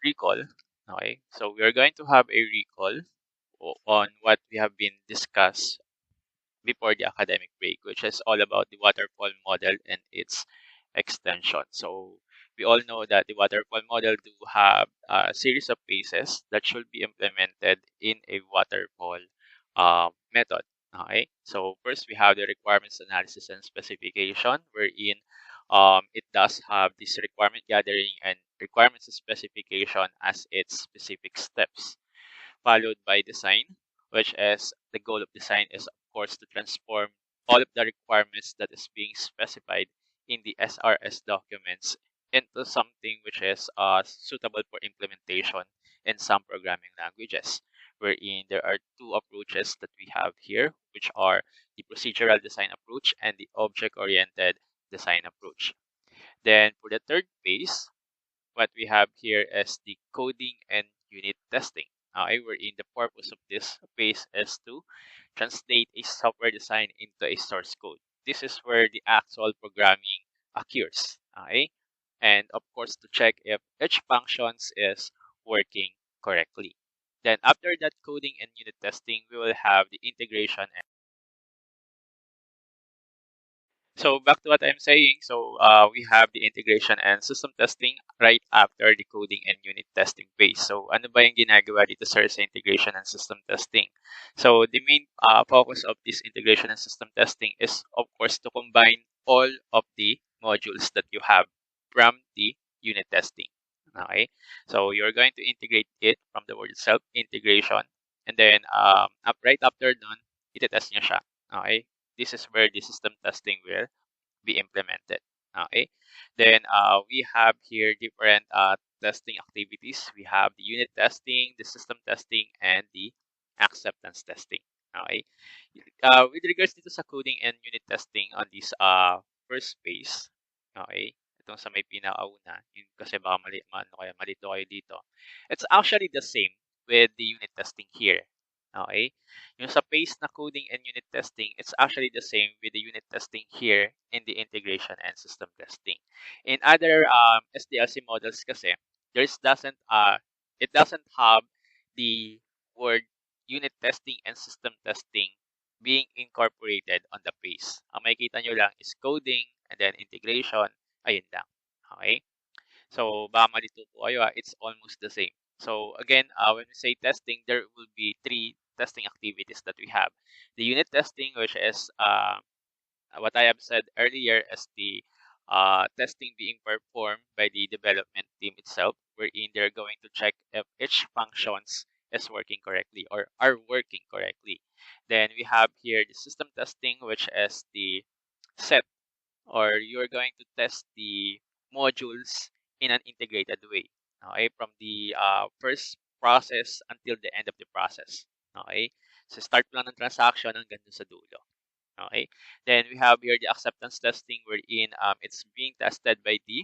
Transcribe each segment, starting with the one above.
recall. Okay, so we are going to have a recall on what we have been discussed before the academic break, which is all about the waterfall model and its extension. So we all know that the waterfall model do have a series of phases that should be implemented in a waterfall method. Okay, so first we have the requirements analysis and specification, wherein it does have this requirement gathering and requirements specification as its specific steps, followed by design, which is the goal of design is of course to transform all of the requirements that is being specified in the SRS documents into something which is suitable for implementation in some programming languages, wherein there are two approaches that we have here, which are the procedural design approach and the object-oriented design approach. Then for the third phase, what we have here is the coding and unit testing. Wherein the purpose of this phase is to translate a software design into a source code. This is where the actual programming occurs. Okay? And of course, to check if each functions is working correctly. Then after that coding and unit testing, we will have the integration. So back to what I'm saying, so we have the integration and system testing right after the coding and unit testing phase. So ano ba yung ginagawa dito sir sa integration and system testing? So the main focus of this integration and system testing is of course to combine all of the modules that you have from the unit testing. Okay, so you're going to integrate it from the word itself, integration, and then right after nun, itetest nyo siya. Okay, this is where the system testing will be implemented. Okay. Then we have here different testing activities. We have the unit testing, the system testing, and the acceptance testing. Okay. With regards dito sa coding and unit testing on this first phase, okay, itong sa may pinakauna, yun kasi baka malito kayo dito. It's actually the same with the unit testing here. Okay. Yung sa phase na coding and unit testing, it's actually the same with the unit testing here in the integration and system testing. In other SDLC models kasi, it doesn't have the word unit testing and system testing being incorporated on the phase. Ang makikita nyo lang is coding and then integration, ayun lang. Okay? So, baka malito po kayo, it's almost the same. So, again, when we say testing, there will be three testing activities that we have. The unit testing, which is what I have said earlier, is the testing being performed by the development team itself, wherein they're going to check if each functions is working correctly or are working correctly. Then we have here the system testing, which is the set, or you're going to test the modules in an integrated way. Okay, from the first process until the end of the process. Okay, so start lang ng transaction hanggang dun sa dulo. Okay, then we have here the acceptance testing, wherein it's being tested by the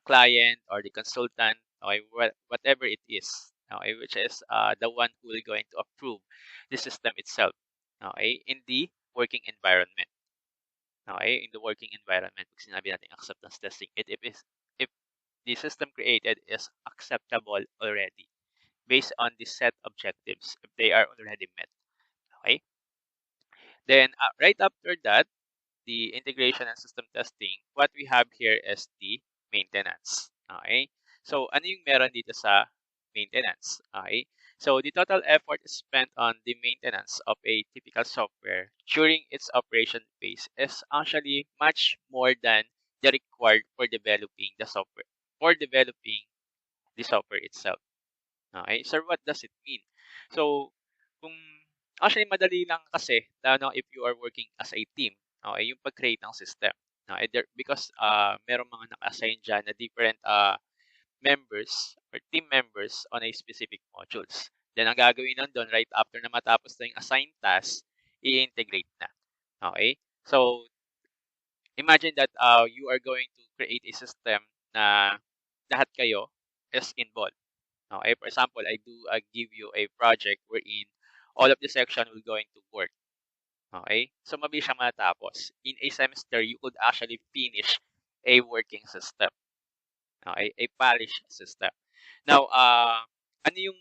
client or the consultant, okay, whatever it is, okay, which is the one who is going to approve the system itself, okay, in the working environment. Okay, in the working environment, pag sinabi natin acceptance testing, if the system created is acceptable already based on the set objectives, if they are already met. Okay, then right after that, the integration and system testing, what we have here is the maintenance. Okay? So, ano yung meron dito sa maintenance? Okay? So, the total effort spent on the maintenance of a typical software during its operation phase is actually much more than the required for developing the software itself. Okay? So, what does it mean? So, kung actually madali lang kasi, lalo if you are working as a team, okay, yung pag-create ng system. Okay, because merong mga naka-assign dyan na different members or team members on a specific modules. Then, ang gagawin nun doon, right after na matapos na yung assigned task, i-integrate na. Okay? So, imagine that you are going to create a system na lahat kayo is involved. Okay, for example, I give you a project wherein all of the section will going to work. Okay, so mabilis siyang matapos. In a semester, you could actually finish a working system. Okay, a polished system. Now, ano yung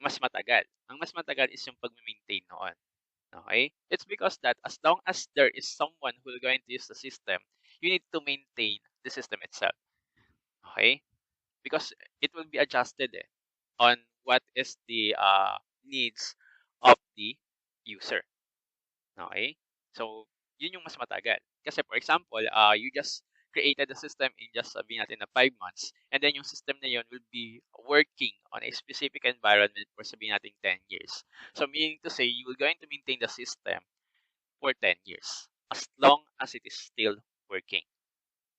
mas matagal? Ang mas matagal is yung pag-maintain noon. Okay? It's because that as long as there is someone who will going to use the system, you need to maintain the system itself. Okay? Because it will be adjusted on what is the needs of the user. Okay? So, yun yung mas matagal. Kasi for example, you just created the system in just sabihin natin na 5 months and then yung system na yun will be working on a specific environment for sabihin natin 10 years. So, meaning to say, you will going to maintain the system for 10 years as long as it is still working.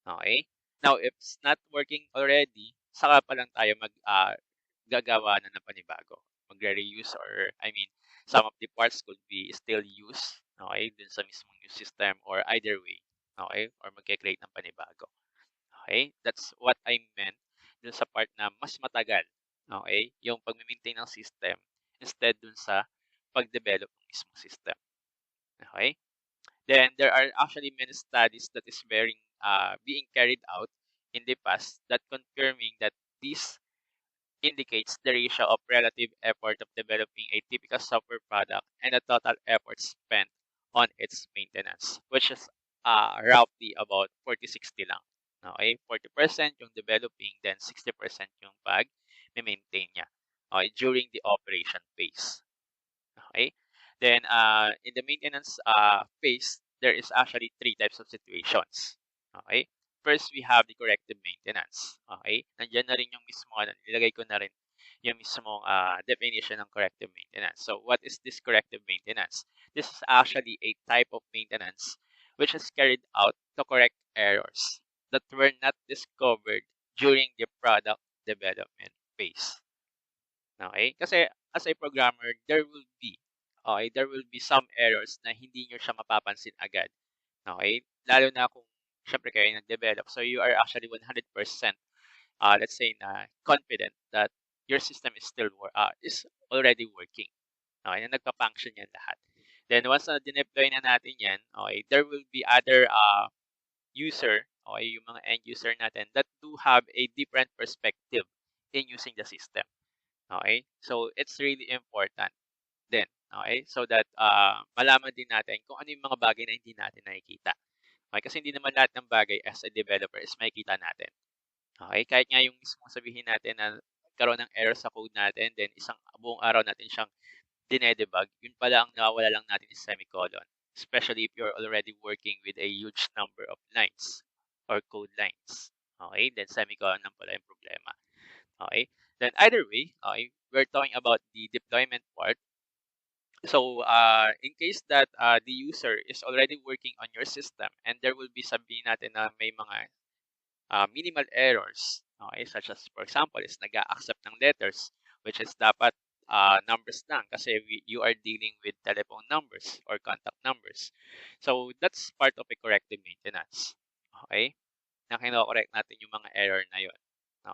Okay? Now, if it's not working already, saka pa lang tayo gagawa na ng panibago. Magre-reuse or, I mean, some of the parts could be still used, okay, dun sa mismong new system or either way, okay, or magke-create ng panibago. Okay? That's what I meant dun sa part na mas matagal, okay, yung pag-maintain ng system instead dun sa pag-develop ng mismong system. Okay? Then there are actually many studies that is being carried out in the past that confirming that this indicates the ratio of relative effort of developing a typical software product and the total effort spent on its maintenance, which is roughly about 40-60 lang. Okay, 40% yung developing, then 60% yung pag-maintain niya, okay, during the operation phase. Okay. Then, in the maintenance phase, there is actually three types of situations. Okay. First, we have the corrective maintenance. Okay. Nandiyan na rin yung mismo, nilagay ko na rin yung mismong definition ng corrective maintenance. So, what is this corrective maintenance? This is actually a type of maintenance which is carried out to correct errors that were not discovered during the product development phase. Okay? Kasi as a programmer, there will be some errors na hindi nyo siya mapapansin agad. Okay? Lalo na kung syempre kayo nag-develop. So you are actually 100% let's say na confident that your system is already working. Okay? Na nagpa-function yan lahat. Then once na dineploy na natin yan, okay, there will be other user, okay, yung mga end user natin that do have a different perspective in using the system. Okay? So, it's really important din. Okay? So that malaman din natin kung ano yung mga bagay na hindi natin nakikita. Okay? Kasi hindi naman lahat ng bagay as a developer is makikita natin. Okay? Kahit nga yung mismo sabihin natin na karoon ng error sa code natin, then isang buong araw natin siyang dinedebug, yun pala ang nawawala lang natin is semicolon. Especially if you're already working with a huge number of lines or code lines. Okay? Then semicolon lang pala yung problema. Okay? Then either way, okay, we're talking about the deployment part. So, in case that the user is already working on your system and there will be sabihin natin na may mga minimal errors, okay, such as for example, is nag-a-accept ng letters, which is dapat numbers lang kasi you are dealing with telephone numbers or contact numbers. So, that's part of a corrective maintenance. Okay? Na kino-correct natin yung mga error na yun.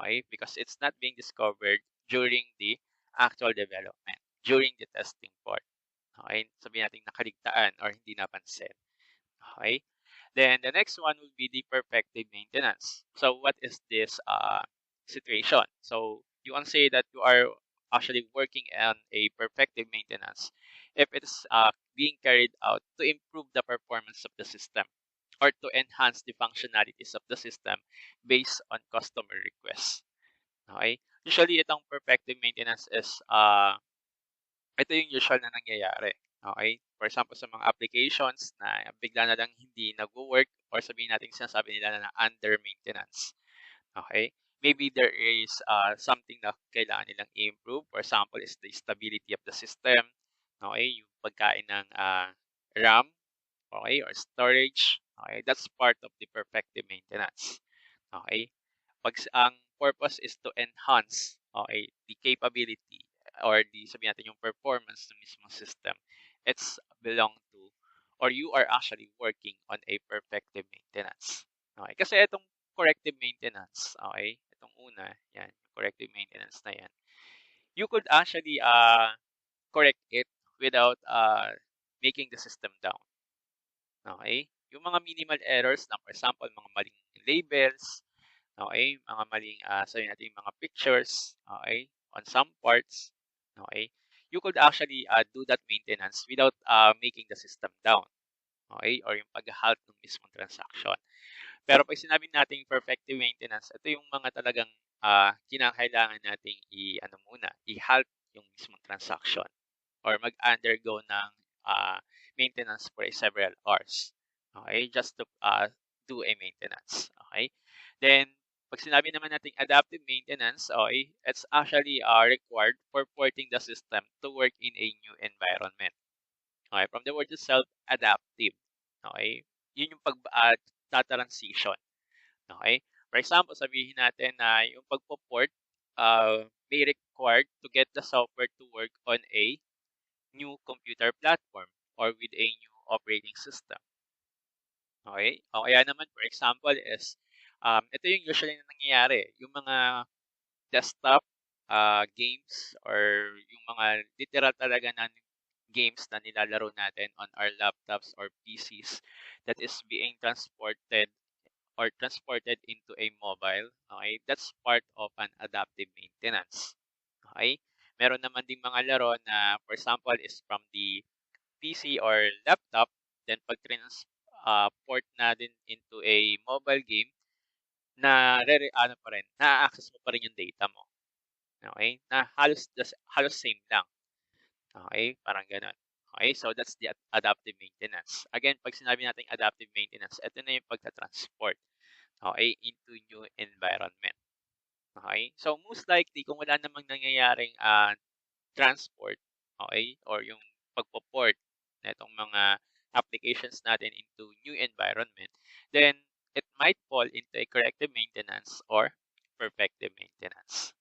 Okay? Because it's not being discovered during the actual development, during the testing part. Okay? Sabihin natin nakaligtaan or hindi napansin. Okay? Then the next one will be the perfective maintenance. So what is this situation? So you can say that you are actually working on a perfective maintenance if it is being carried out to improve the performance of the system or to enhance the functionalities of the system based on customer requests. Okay? Usually, itong perfective maintenance is, ito yung usual na nangyayari. Okay? For example, sa mga applications na bigla na lang hindi nag-work or sabihin natin sinasabi nila na under maintenance. Okay? Maybe there is something na kailangan nilang i-improve. For example, is the stability of the system. Okay? Yung pagkain ng RAM, okay, or storage. Okay? That's part of the perfective maintenance. Okay? Ang purpose is to enhance, okay, the capability or sabihin natin yung performance ng mismong system. It's belong to or you are actually working on a perfective maintenance. Okay? Kasi itong corrective maintenance, okay, itong una, yan, corrective maintenance na yan, you could actually correct it without making the system down. Okay? Yung mga minimal errors na, for example, mga maling labels, Okay, mga maling, sabihin natin mga pictures, okay, on some parts, okay, you could actually do that maintenance without making the system down, okay, or yung pag-halt ng mismong transaction. Pero pag sinabi nating perfective maintenance, ito yung mga talagang kinakailangan nating i-ano muna, i-halt yung mismong transaction or mag-undergo ng maintenance for several hours. Okay, just to do a maintenance. Okay, then pag sinabi naman nating adaptive maintenance, okay, it's actually required for porting the system to work in a new environment. Okay, from the word itself, adaptive. Okay, yun yung transition. Okay? For example, sabihin natin na yung pagpo-port may required to get the software to work on a new computer platform or with a new operating system. Okay? O kaya naman, for example, is ito yung usually na nangyayari. Yung mga desktop games or yung mga literal talaga na games na nilalaro natin on our laptops or PCs that is being transported or transported into a mobile, okay, that's part of an adaptive maintenance. Okay? Meron naman ding mga laro na, for example, is from the PC or laptop, then pag transport na din into a mobile game, na ano pa rin, na-access mo pa rin yung data mo. Okay? Na halos same lang. Okay? Parang ganun. Okay? So, that's the adaptive maintenance. Again, pag sinabi natin adaptive maintenance, ito na yung pagka-transport. Okay, into new environment. Okay? So, most likely, kung wala namang nangyayaring transport, okay, or yung pagpo-port na itong mga applications natin into new environment, then it might fall into a corrective maintenance or perfective maintenance.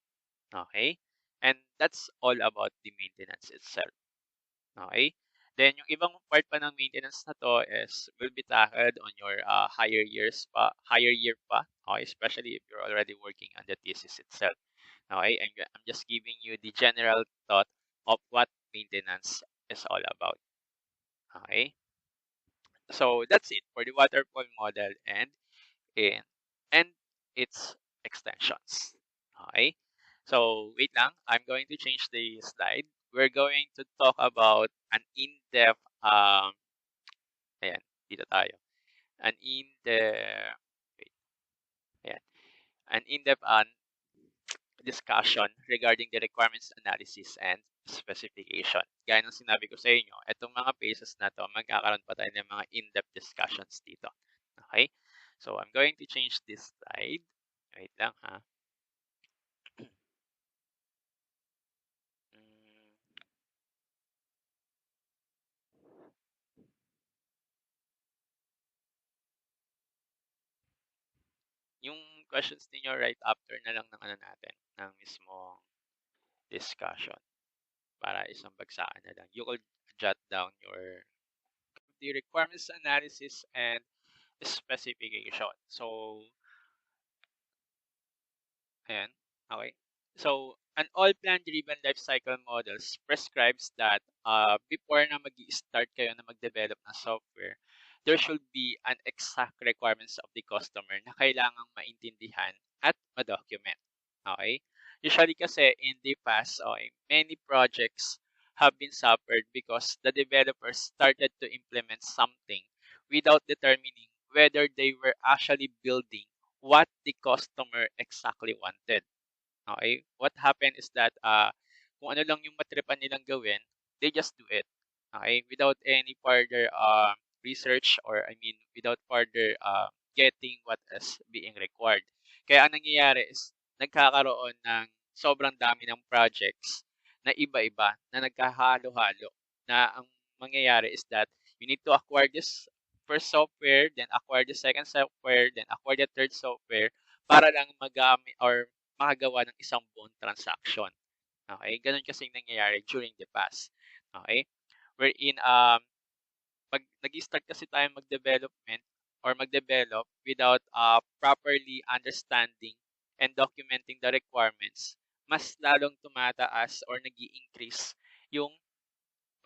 Okay? And that's all about the maintenance itself. Okay? Then yung ibang part pa ng maintenance na to is will be tackled on your higher year pa. Okay? Especially if you're already working on the thesis itself. Okay? And I'm just giving you the general thought of what maintenance is all about. Okay? So that's it for the waterfall model in and its extensions. Okay? So wait lang, I'm going to change the slide. We're going to talk about an in-depth ayan, dito tayo. An in-depth wait, ayan, an in-depth discussion regarding the requirements analysis and specification. Gaya ng sinabi ko sa inyo, itong mga phases na to, magkakaroon pa tayo ng mga in-depth discussions dito. Okay? So, I'm going to change this slide. Wait lang ha. Mm, yung questions niyo right after na lang ng ano natin, ng mismong discussion para isang bagsakan na lang. You could jot down the requirements analysis and specification. So, ayan. Okay. So, an all plan-driven life cycle models prescribes that before na mag-start kayo na mag-develop ng software, there should be an exact requirements of the customer na kailangang maintindihan at ma-document. Okay? Usually kasi in the past, okay, many projects have been suffered because the developers started to implement something without determining whether they were actually building what the customer exactly wanted. Okay? What happened is that kung ano lang yung matripan nilang gawin, they just do it. Okay? Without any further research or I mean without further getting what is being required. Kaya ang nangyayari is nagkakaroon ng sobrang dami ng projects na iba-iba na nagkahalo-halo na ang mangyayari is that you need to acquire this first software, then acquire the second software, then acquire the third software para lang magamit or makagawa ng isang buong transaction. Okay? Ganun kasi yung nangyayari during the past. Okay? Wherein, nag-start kasi tayo mag-development or mag-develop without properly understanding and documenting the requirements, mas lalong tumataas or nag increase yung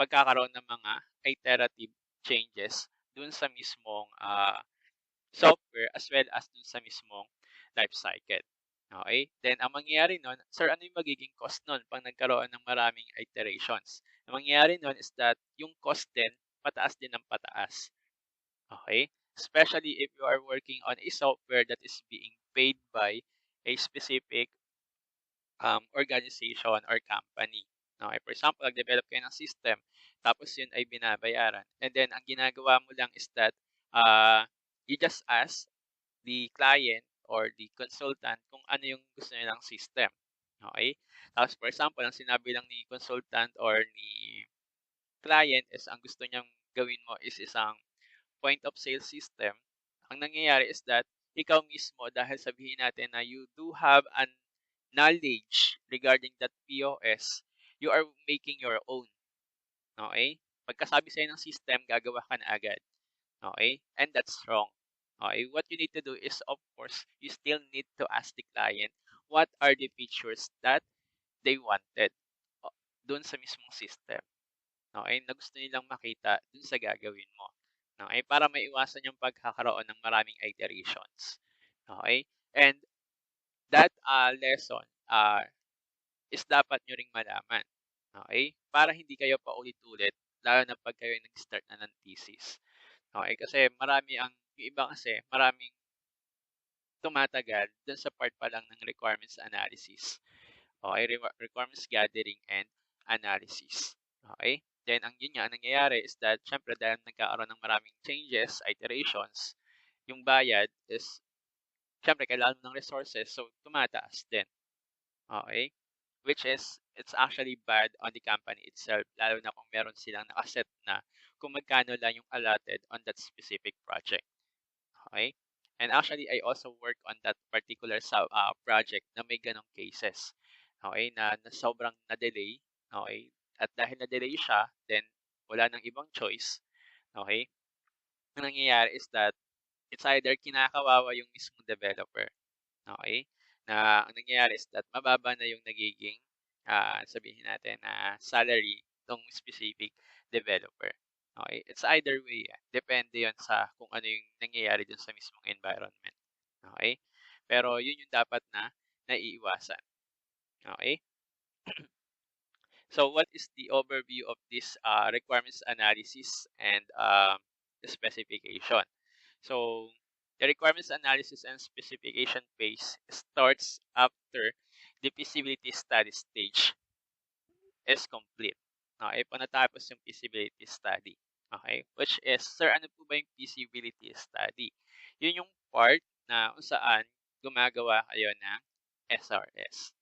pagkakaroon ng mga iterative changes dun sa mismong software as well as dun sa mismong life cycle. Okay? Then, ang mangyayari nun, sir, ano yung magiging cost nun pag nagkaroon ng maraming iterations? Ang mangyayari nun is that yung cost din, pataas din ng pataas. Okay? Especially if you are working on a software that is being paid by a specific organization or company. Okay? For example, nag-develop kayo ng system, tapos yun ay binabayaran. And then, ang ginagawa mo lang is that you just ask the client or the consultant kung ano yung gusto nilang system. Okay? Tapos, for example, ang sinabi lang ni consultant or ni client is ang gusto niyang gawin mo is isang point of sale system. Ang nangyayari is that ikaw mismo, dahil sabihin natin na you do have an knowledge regarding that POS, you are making your own. Okay? Pagkasabi sa'yo ng system, gagawa ka na agad. Okay? And that's wrong. Okay? What you need to do is, of course, you still need to ask the client what are the features that they wanted dun sa mismong system. Okay? Na gusto nilang makita dun sa gagawin mo. Okay? Para maiwasan yung pagkakaroon ng maraming iterations. Okay? And that lesson is dapat nyo ring malaman. Okay? Para hindi kayo paulit-ulit, lalo na pag kayo nag-start na ng thesis. Okay? Kasi yung iba kasi, maraming tumatagal dun sa part pa lang ng requirements analysis. Okay? Requirements gathering and analysis. Okay? Then, yun nga, ang nangyayari is that, syempre, dahil nagkakaroon ng maraming changes, iterations, yung bayad is, syempre, kailangan mo ng resources, so tumataas din. Okay? Which is, it's actually bad on the company itself, lalo na kung meron silang nakaset na kung magkano lang yung allotted on that specific project. Okay? And actually, I also work on that particular project na may ganong cases. Okay? Na sobrang na-delay. Okay? At dahil na-delay siya, then wala nang ibang choice. Okay? Ang nangyayari is that it's either kinakawawa yung mismong developer. Okay? Na ang nangyayari is that mababa na yung nagiging sabihin natin na salary ng specific developer. Okay? It's either way. Depende yon sa kung ano yung nangyayari dun sa mismong environment. Okay? Pero yun yung dapat na naiiwasan. Okay? So what is the overview of this requirements analysis and specification? So the requirements analysis and specification phase starts after the feasibility study stage is complete. Okay, pag natapos yung feasibility study. Okay, which is, sir, ano po ba yung feasibility study? Yun yung part na kung saan gumagawa kayo ng SRS.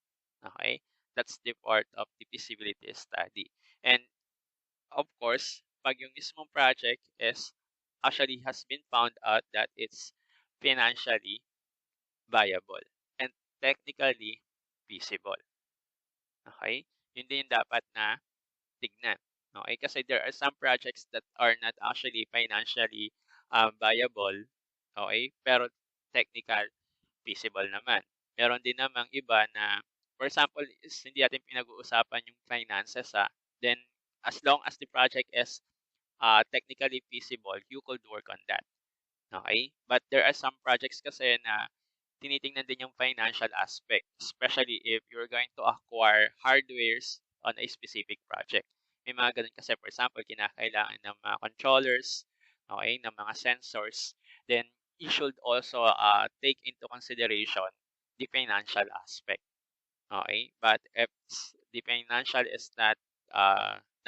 Okay, that's the part of the feasibility study. And of course, pag yung mismong project is actually has been found out that it's financially viable and technically feasible. Okay? Yun din yung dapat na tignan. Okay? Kasi there are some projects that are not actually financially viable. Okay? Pero technical feasible naman. Meron din namang iba na, for example, is hindi natin pinag-uusapan yung finances then as long as the project is technically feasible, you could work on that. Okay? But there are some projects kasi na tinitingnan din yung financial aspect, especially if you're going to acquire hardwares on a specific project. May mga ganun kasi, for example, kinakailangan ng mga controllers, okay, ng mga sensors, then you should also take into consideration the financial aspect. Okay? But if the financial is not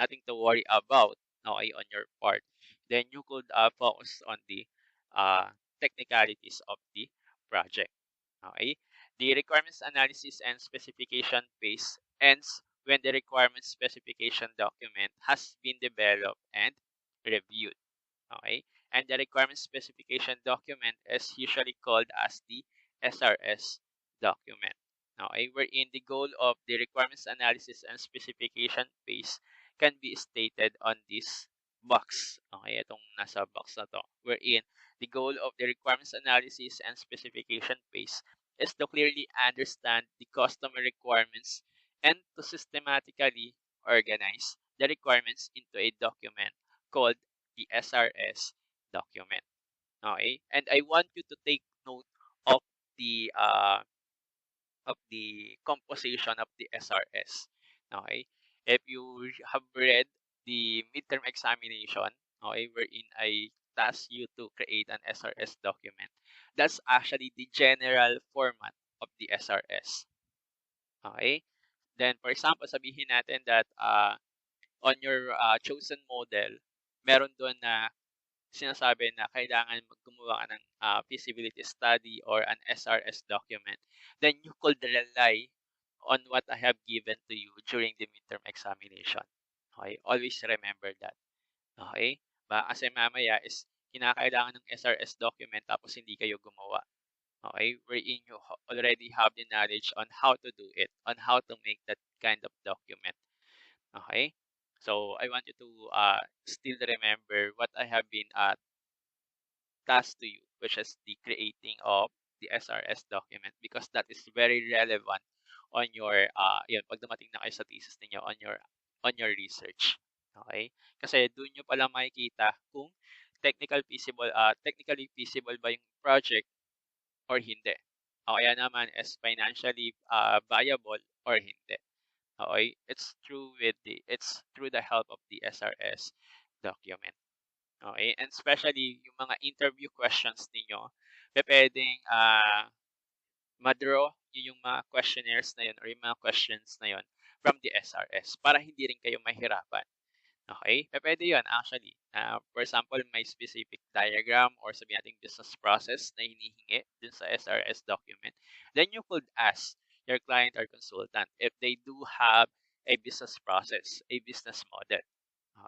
nothing to worry about, okay, on your part, then you could focus on the technicalities of the project. Okay? The requirements analysis and specification phase ends when the requirements specification document has been developed and reviewed. Okay? And the requirements specification document is usually called as the SRS document. Okay? Wherein the goal of the requirements analysis and specification phase can be stated on this box. Okay? Itong nasa box na to. Wherein the goal of the requirements analysis and specification phase is to clearly understand the customer requirements and to systematically organize the requirements into a document called the SRS document. Okay? And I want you to take note of the composition of the SRS. Okay? If you have read the midterm examination, okay, wherein I task you to create an SRS document, that's actually the general format of the SRS. Okay? Then, for example, sabihin natin that on your chosen model, meron doon na sinasabi na kailangan gumawa ka ng feasibility study or an SRS document, then you could rely on what I have given to you during the midterm examination. Okay? Always remember that. Okay? Kasi mamaya is kinakailangan ng SRS document tapos hindi kayo gumawa. Okay? Wherein you already have the knowledge on how to do it, on how to make that kind of document. Okay? So I want you to still remember what I have been task to you, which is the creating of the SRS document because that is very relevant on your yun, pag dumating na kayo sa thesis ninyo on your research. Okay? Kasi doon nyo pala makikita kung technically feasible ba yung project or hindi. O kaya naman is financially viable or hindi. Okay? It's through the help of the SRS document. Okay? And especially yung mga interview questions ninyo, pwedeng ma-draw yung mga questionnaires na yun or yung mga questions na yun from the SRS para hindi rin kayo mahirapan. Okay? Pwede yun actually. For example, may specific diagram or sabi natin business process na hinihingi dun sa SRS document. Then you could ask your client or consultant if they do have a business process, a business model.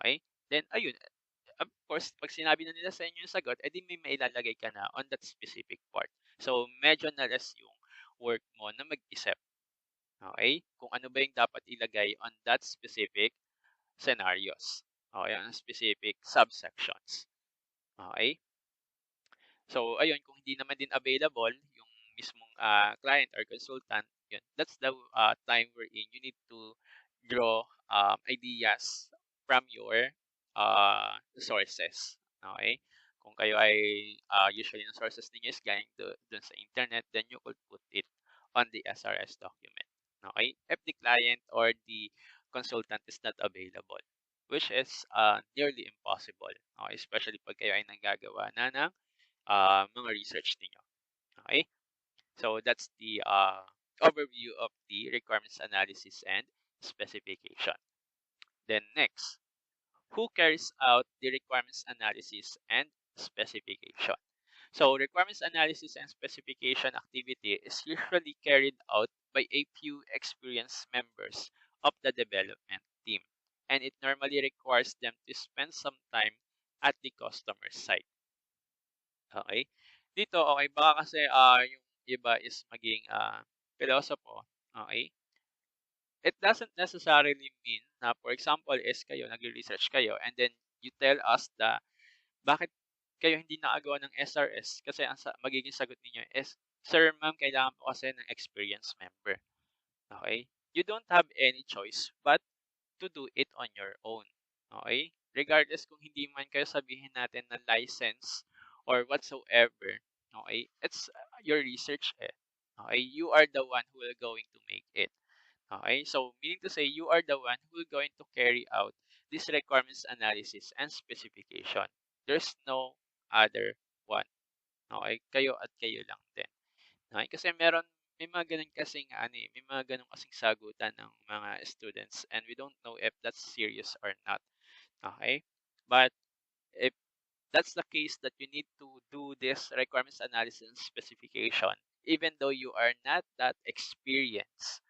Okay? Then, ayun, of course, pag sinabi na nila sa inyo yung sagot, edi may mailalagay ka na on that specific part. So, medyo na less yung work mo na mag-isip. Okay? Kung ano ba yung dapat ilagay on that specific scenarios. Okay? On specific subsections. Okay? So, ayun, kung hindi naman din available yung mismong client or consultant, yun, that's the time wherein you need to draw ideas from your sources. Okay? Kung kayo ay usually yung sources ninyo is galing dun sa internet, then you could put it on the SRS document. Okay? If the client or the consultant is not available, which is nearly impossible. Okay? Especially pag kayo ay nanggagawa na ng mga research ninyo. Okay? So that's the overview of the requirements analysis and specification. Then next, who carries out the requirements analysis and specification? So requirements analysis and specification activity is usually carried out by a few experienced members of the development team, and it normally requires them to spend some time at the customer site. Okay? Dito, okay, baka kasi yung iba is maging philosopher. Okay? It doesn't necessarily mean na, for example, is kayo, nag-research kayo, and then you tell us na bakit kayo hindi nakagawa ng SRS kasi ang magiging sagot niyo is, Sir, ma'am, kailangan po kasi ng experienced member. Okay? You don't have any choice but to do it on your own. Okay? Regardless kung hindi man kayo sabihin natin na license or whatsoever, okay? It's your research eh. Okay? You are the one who will going to make it. Okay? So, meaning to say, you are the one who will going to carry out this requirements analysis and specification. There's no other one. Okay? Kayo at kayo lang din. Okay? Kasi may mga ganun kasing may mga ganun kasing sagutan ng mga students and we don't know if that's serious or not. Okay? But if that's the case that you need to do this requirements analysis and specification, even though you are not that experienced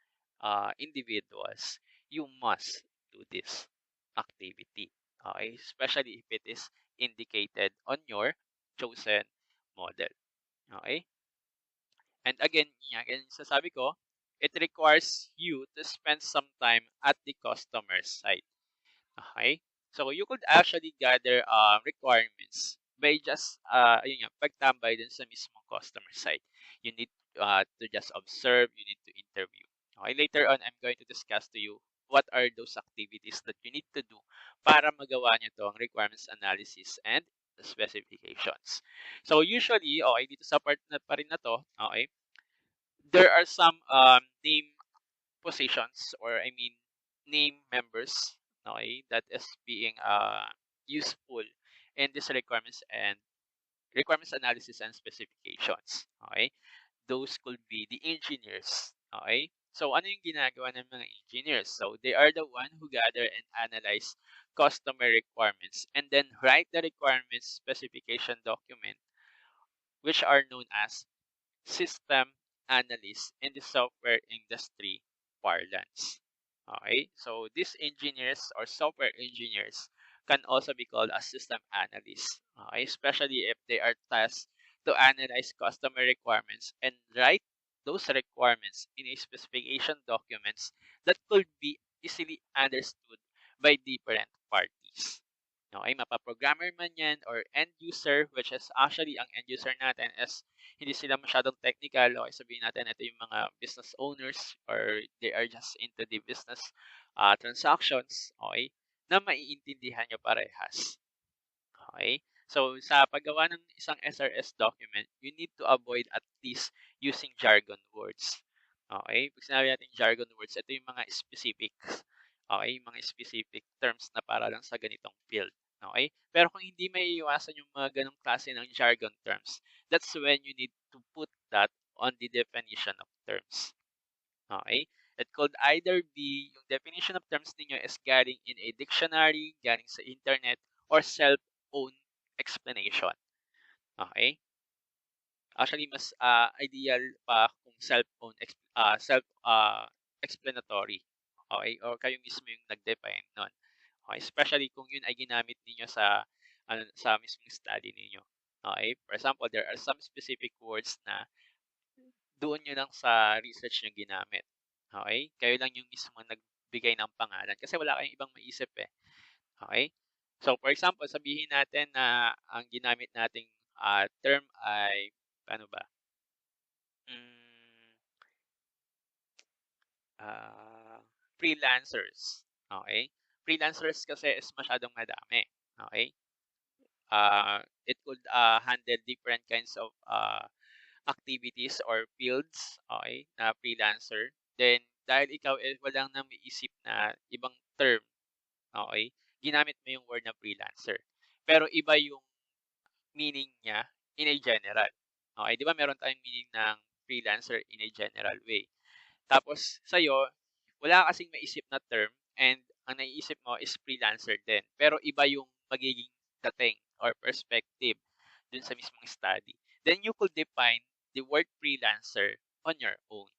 individuals, you must do this activity. Okay? Especially if it is indicated on your chosen model. Okay? And again, sasabi ko, it requires you to spend some time at the customer site. Okay? So, you could actually gather requirements by just, pagtambay din sa mismong customer site. You need to just observe, you need to interview. Okay? Later on, I'm going to discuss to you what are those activities that you need to do para magawa niyo to ang requirements analysis and specifications. So, usually, okay, dito sa part na pa rin na to, okay, there are some name positions, or I mean name members, okay, that is being useful in this requirements analysis and specifications. Okay, those could be the engineers. Okay, so ano yung ginagawa ng mga engineers? So they are the one who gather and analyze customer requirements and then write the requirements specification document, which are known as system analyst in the software industry parlance. Okay, so these engineers or software engineers can also be called as system analysts. Okay, especially if they are tasked to analyze customer requirements and write those requirements in a specification documents that could be easily understood by different parties. Okay, mapa-programmer man yan or end user, which is actually ang end user natin is hindi sila masyadong technical. Okay, sabihin natin ito yung mga business owners or they are just into the business transactions, okay, na maiintindihan nyo parehas. Okay? So, sa paggawa ng isang SRS document, you need to avoid at least using jargon words. Okay? Pag sinabi natin jargon words, ito yung mga specifics. Okay? Mga specific terms na para lang sa ganitong field. Okay? Pero kung hindi may iwasan yung mga ganong klase ng jargon terms, that's when you need to put that on the definition of terms. Okay? It could either be yung definition of terms ninyo is galing in a dictionary, galing sa internet, or self-owned explanation. Okay? Actually, mas ideal pa kung self explanatory. Okay? Or kayo mismo yung nag-define nun. Okay? Especially kung yun ay ginamit ninyo sa mismong study ninyo. Okay? For example, there are some specific words na doon nyo lang sa research nyo ginamit. Okay? Kayo lang yung mismo nagbigay ng pangalan kasi wala kayong ibang maisip eh. Okay? So, for example, sabihin natin na ang ginamit nating term ay, ano ba? Mm, ah, freelancers. Okay? Freelancers kasi is masyadong madami. Okay? It could handle different kinds of activities or fields, okay, na freelancer. Then, dahil ikaw walang nang maiisip na ibang term, okay, ginamit mo yung word na freelancer. Pero iba yung meaning niya in a general. Okay, di ba meron tayong meaning ng freelancer in a general way. Tapos, sa'yo, wala kasing maisip na term and ang naiisip mo is freelancer din. Pero iba yung magiging dating or perspective dun sa mismong study. Then you could define the word freelancer on your own.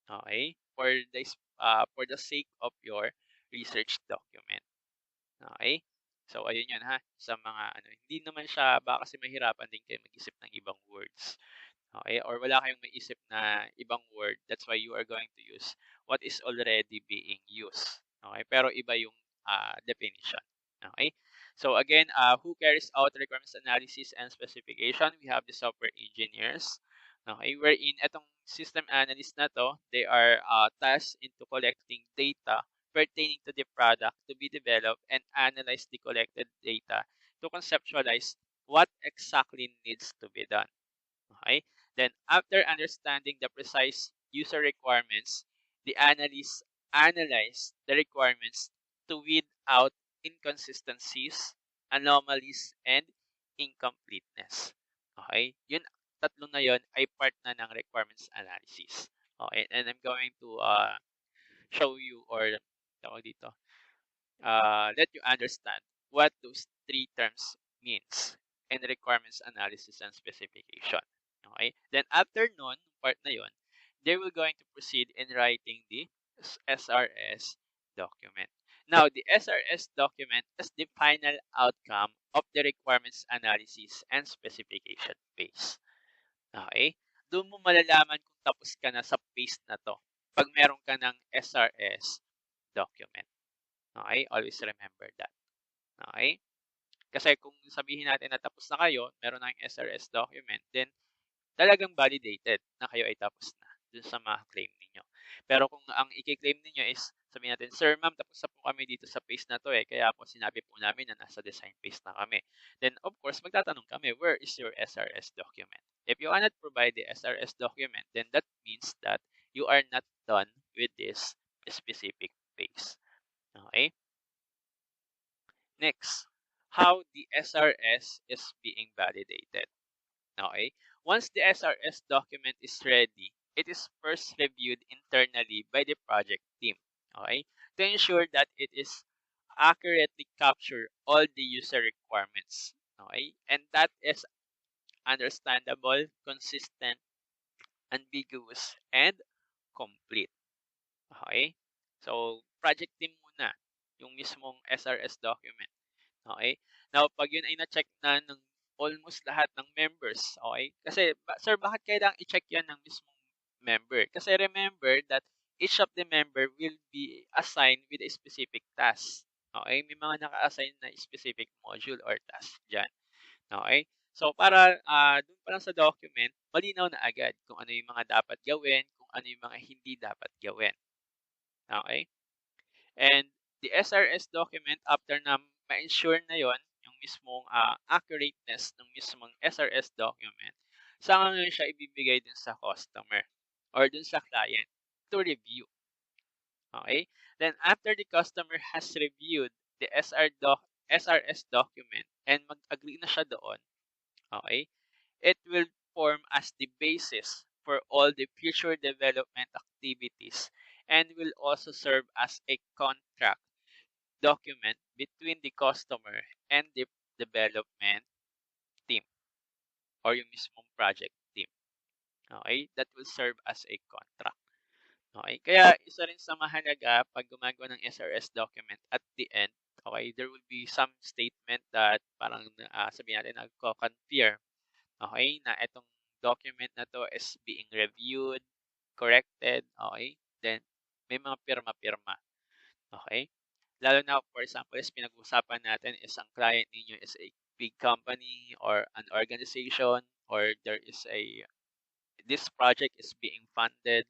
Okay? For the sake of your research document. Okay? So, ayun yun ha. Sa mga ano, hindi naman siya, baka kasi mahirapan din kayo mag-isip ng ibang words. Okay? Or wala kayong maisip na ibang word. That's why you are going to use what is already being used. Okay? Pero iba yung definition. Okay? So again, who carries out requirements analysis and specification? We have the software engineers. Okay? Wherein itong system analyst na to, they are tasked into collecting data pertaining to the product to be developed and analyze the collected data to conceptualize what exactly needs to be done. Okay? Then, after understanding the precise user requirements, the analysts analyze the requirements to weed out inconsistencies, anomalies, and incompleteness. Okay? Yun, tatlong na yun ay part na ng requirements analysis. Okay? And I'm going to show you or tawag dito, let you understand what those three terms means in requirements analysis and specification. Okay? Then after nun, part na yun, they will going to proceed in writing the SRS document. Now, the SRS document is the final outcome of the requirements analysis and specification phase. Okay? Doon mo malalaman kung tapos ka na sa phase na to pag meron ka ng SRS document. Okay? Always remember that. Okay? Kasi kung sabihin natin na tapos na kayo, meron na yung SRS document, then talagang validated na kayo ay tapos na dun sa mga claim ninyo. Pero kung ang i-claim ninyo is, sabihin natin, Sir, ma'am, tapos na po kami dito sa phase na to kaya po sinabi po namin na nasa design phase na kami. Then, of course, magtatanong kami, where is your SRS document? If you cannot provide the SRS document, then that means that you are not done with this specific phase. Okay? Next, how the SRS is being validated. Okay? Once the SRS document is ready, it is first reviewed internally by the project team. Okay? To ensure that it is accurately capture all the user requirements. Okay? And that is understandable, consistent, ambiguous, and complete. Okay? So, project team muna yung mismong SRS document. Okay? Now, pag yun ay na-check na ng almost lahat ng members, okay? Kasi, sir, bakit kailangang i-check yan ng mismong member? Kasi remember that each of the member will be assigned with a specific task. Okay? May mga naka-assign na specific module or task dyan. Okay? So, para dun pa lang sa document, malinaw na agad kung ano yung mga dapat gawin, kung ano yung mga hindi dapat gawin. Okay? And the SRS document, after na ma-ensure na yon yung mismong accurateness ng mismong SRS document, saka ngayon siya ibibigay dun sa customer or dun sa client to review. Okay? Then, after the customer has reviewed the SRS document and mag-agree na siya doon, okay, it will form as the basis for all the future development activities and will also serve as a contract document between the customer and the development team or yung mismong project team. Okay? That will serve as a contract. Okay? Kaya isa rin sa mahalaga pag gumagawa ng SRS document at the end, okay, there will be some statement that parang sabihin natin nagko-confirm, okay, na itong document na to is being reviewed, corrected, okay? Then may mga pirma-pirma. Okay? Lalo na, for example, is pinag-usapan natin is ang client ninyo is a big company or an organization or there is this project is being funded.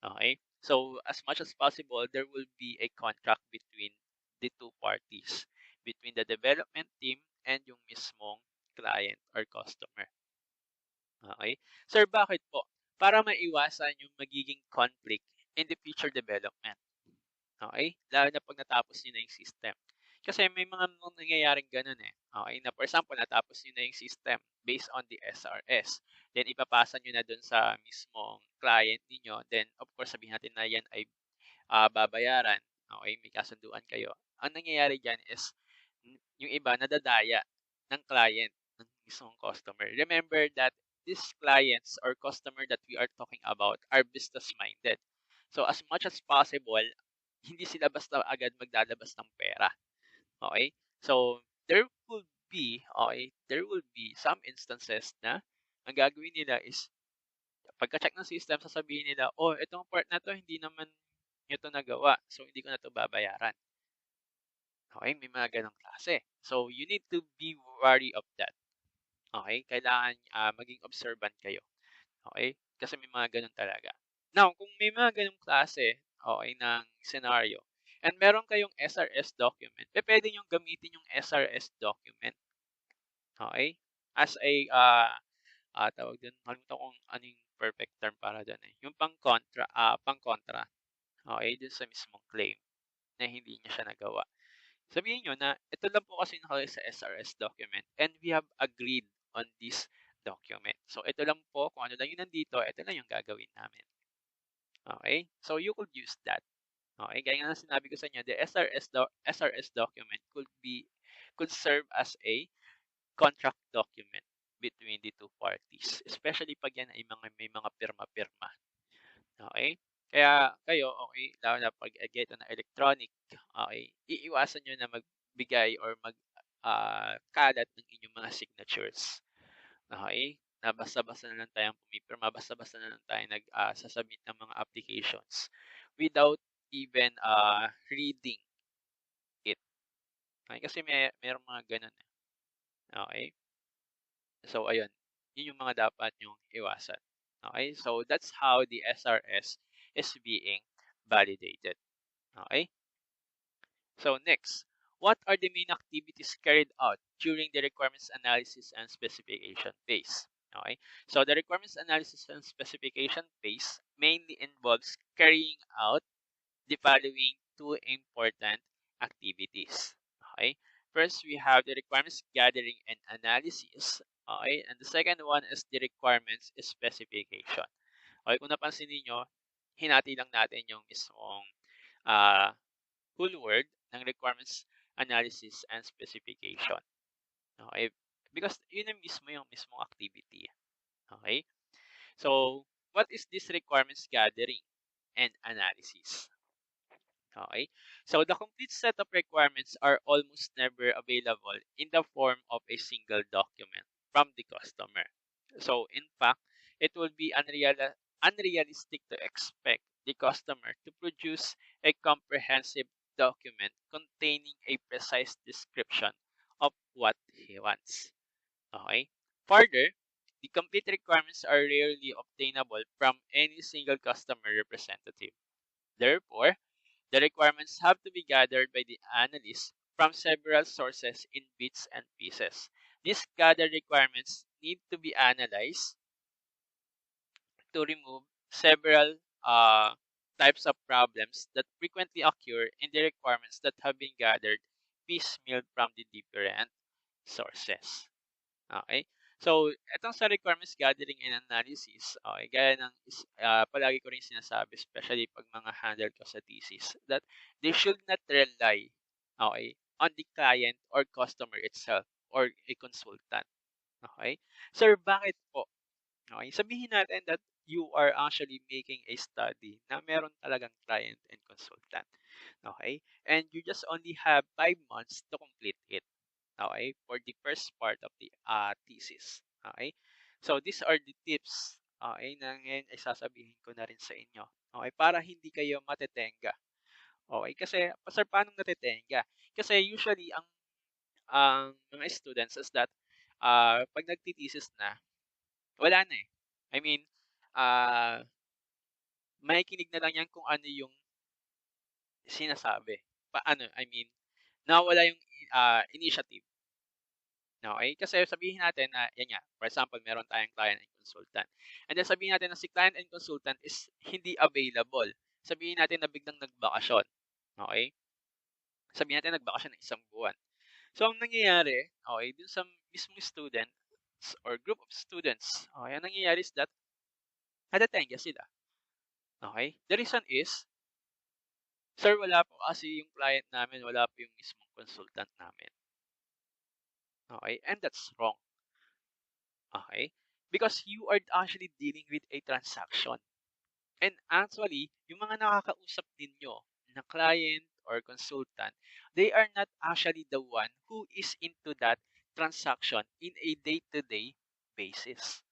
Okay? So, as much as possible, there will be a contract between the two parties, between the development team and yung mismong client or customer. Okay? Sir, bakit po? Para maiwasan yung magiging conflict in the future development. Okay? Lalo na pag natapos niyo na yung system. Kasi may mga nangyayaring ganun eh. Okay? Na for example, natapos niyo na yung system based on the SRS. Then ipapasa niyo na dun sa mismong client niyo. Then of course, sabihin natin na yan ay babayaran. Okay? May kasunduan kayo. Ang nangyayari dyan is yung iba nadadaya ng client, ng mismong customer. Remember that these clients or customer that we are talking about are business-minded. So as much as possible, hindi sila basta agad maglalabas ng pera. Okay? So, there will be some instances na ang gagawin nila is pagka-check ng system, sasabihin nila, oh, itong part na to, hindi naman nyo to nagawa. So, hindi ko na to babayaran. Okay? May mga ganong klase. So, you need to be wary of that. Okay? Kailangan maging observant kayo. Okay? Kasi may mga ganon talaga. Now, kung may mga ganong klase, okay, ng scenario, and meron kayong SRS document, pwede nyo gamitin yung SRS document. Okay? As a, tawag dun, kalimutan kung ano yung perfect term para dun eh. Yung pang-kontra. Okay? Dun sa mismong claim na hindi niya siya nagawa. Sabihin nyo na, ito lang po kasi nakalagay sa SRS document and we have agreed on this document. So, ito lang po, kung ano lang yung nandito, ito lang yung gagawin namin. Okay? So, you could use that. Okay? Gaya nga sinabi ko sa inyo, the SRS document could serve as a contract document between the two parties. Especially pag yan ay may mga pirma-pirma. Okay? Kaya kayo, okay, lalo na pag get na electronic, okay, iiwasan nyo na magbigay or kalat ng inyong mga signatures. Okay? Na basta-basta na lang tayong pumipirma, basta-basta na lang tayo nagsasubmit ng mga applications without even reading it. Okay? Kasi mayroong mga ganun. Okay? So, ayun. Yun yung mga dapat nyong iwasan. Okay? So, that's how the SRS is being validated. Okay? So, next. What are the main activities carried out during the requirements analysis and specification phase? Okay? So the requirements analysis and specification phase mainly involves carrying out the following two important activities. Okay? First, we have the requirements gathering and analysis. Okay? And the second one is the requirements specification. Okay? Kung napansin niyo, hinati lang natin yung mismong uh, whole word ng requirements analysis and specification. Okay? Because yun ang mismo yung mismong activity. Okay? So, what is this requirements gathering and analysis? Okay. So the complete set of requirements are almost never available in the form of a single document from the customer. So in fact, it would be unrealistic to expect the customer to produce a comprehensive document containing a precise description of what he wants. Okay. Further, the complete requirements are rarely obtainable from any single customer representative. Therefore, the requirements have to be gathered by the analyst from several sources in bits and pieces. These gathered requirements need to be analyzed to remove several types of problems that frequently occur in the requirements that have been gathered piecemeal from the different sources. Okay? So, itong sa requirements gathering and analysis, okay, gaya ng palagi ko rin sinasabi, especially pag mga handle ko sa thesis, that they should not rely, okay, on the client or customer itself or a consultant. Okay? Sir, bakit po? Okay? Sabihin natin that you are actually making a study na meron talagang client and consultant. Okay? And you just only have 5 months to complete it. Okay, for the first part of the thesis. Okay, so these are the tips, okay, na ngayon ay sasabihin ko na rin sa inyo. Okay, para hindi kayo matetenga. Okay, kasi sir, paano natetenga? Kasi usually ang mga students is that pag nagtitesis na, wala na eh. I mean, uh, makikinig na lang yan kung ano yung sinasabi. Paano? I mean, nawala yung initiative. Okay? Kasi sabihin natin na, yan nga, for example, meron tayong client and consultant. And then sabihin natin na si client and consultant is hindi available. Sabihin natin na biglang nagbakasyon. Okay? Sabihin natin nagbakasyon ng 1 buwan. So, ang nangyayari, okay, dun sa mismong student or group of students, okay, ang nangyayari is that, nadatenga sila. Okay? The reason is, sir, wala po kasi yung client namin, wala po yung mismong consultant namin. Okay? And that's wrong. Okay? Because you are actually dealing with a transaction. And actually, yung mga nakakausap ninyo na client or consultant, they are not actually the one who is into that transaction in a day-to-day basis.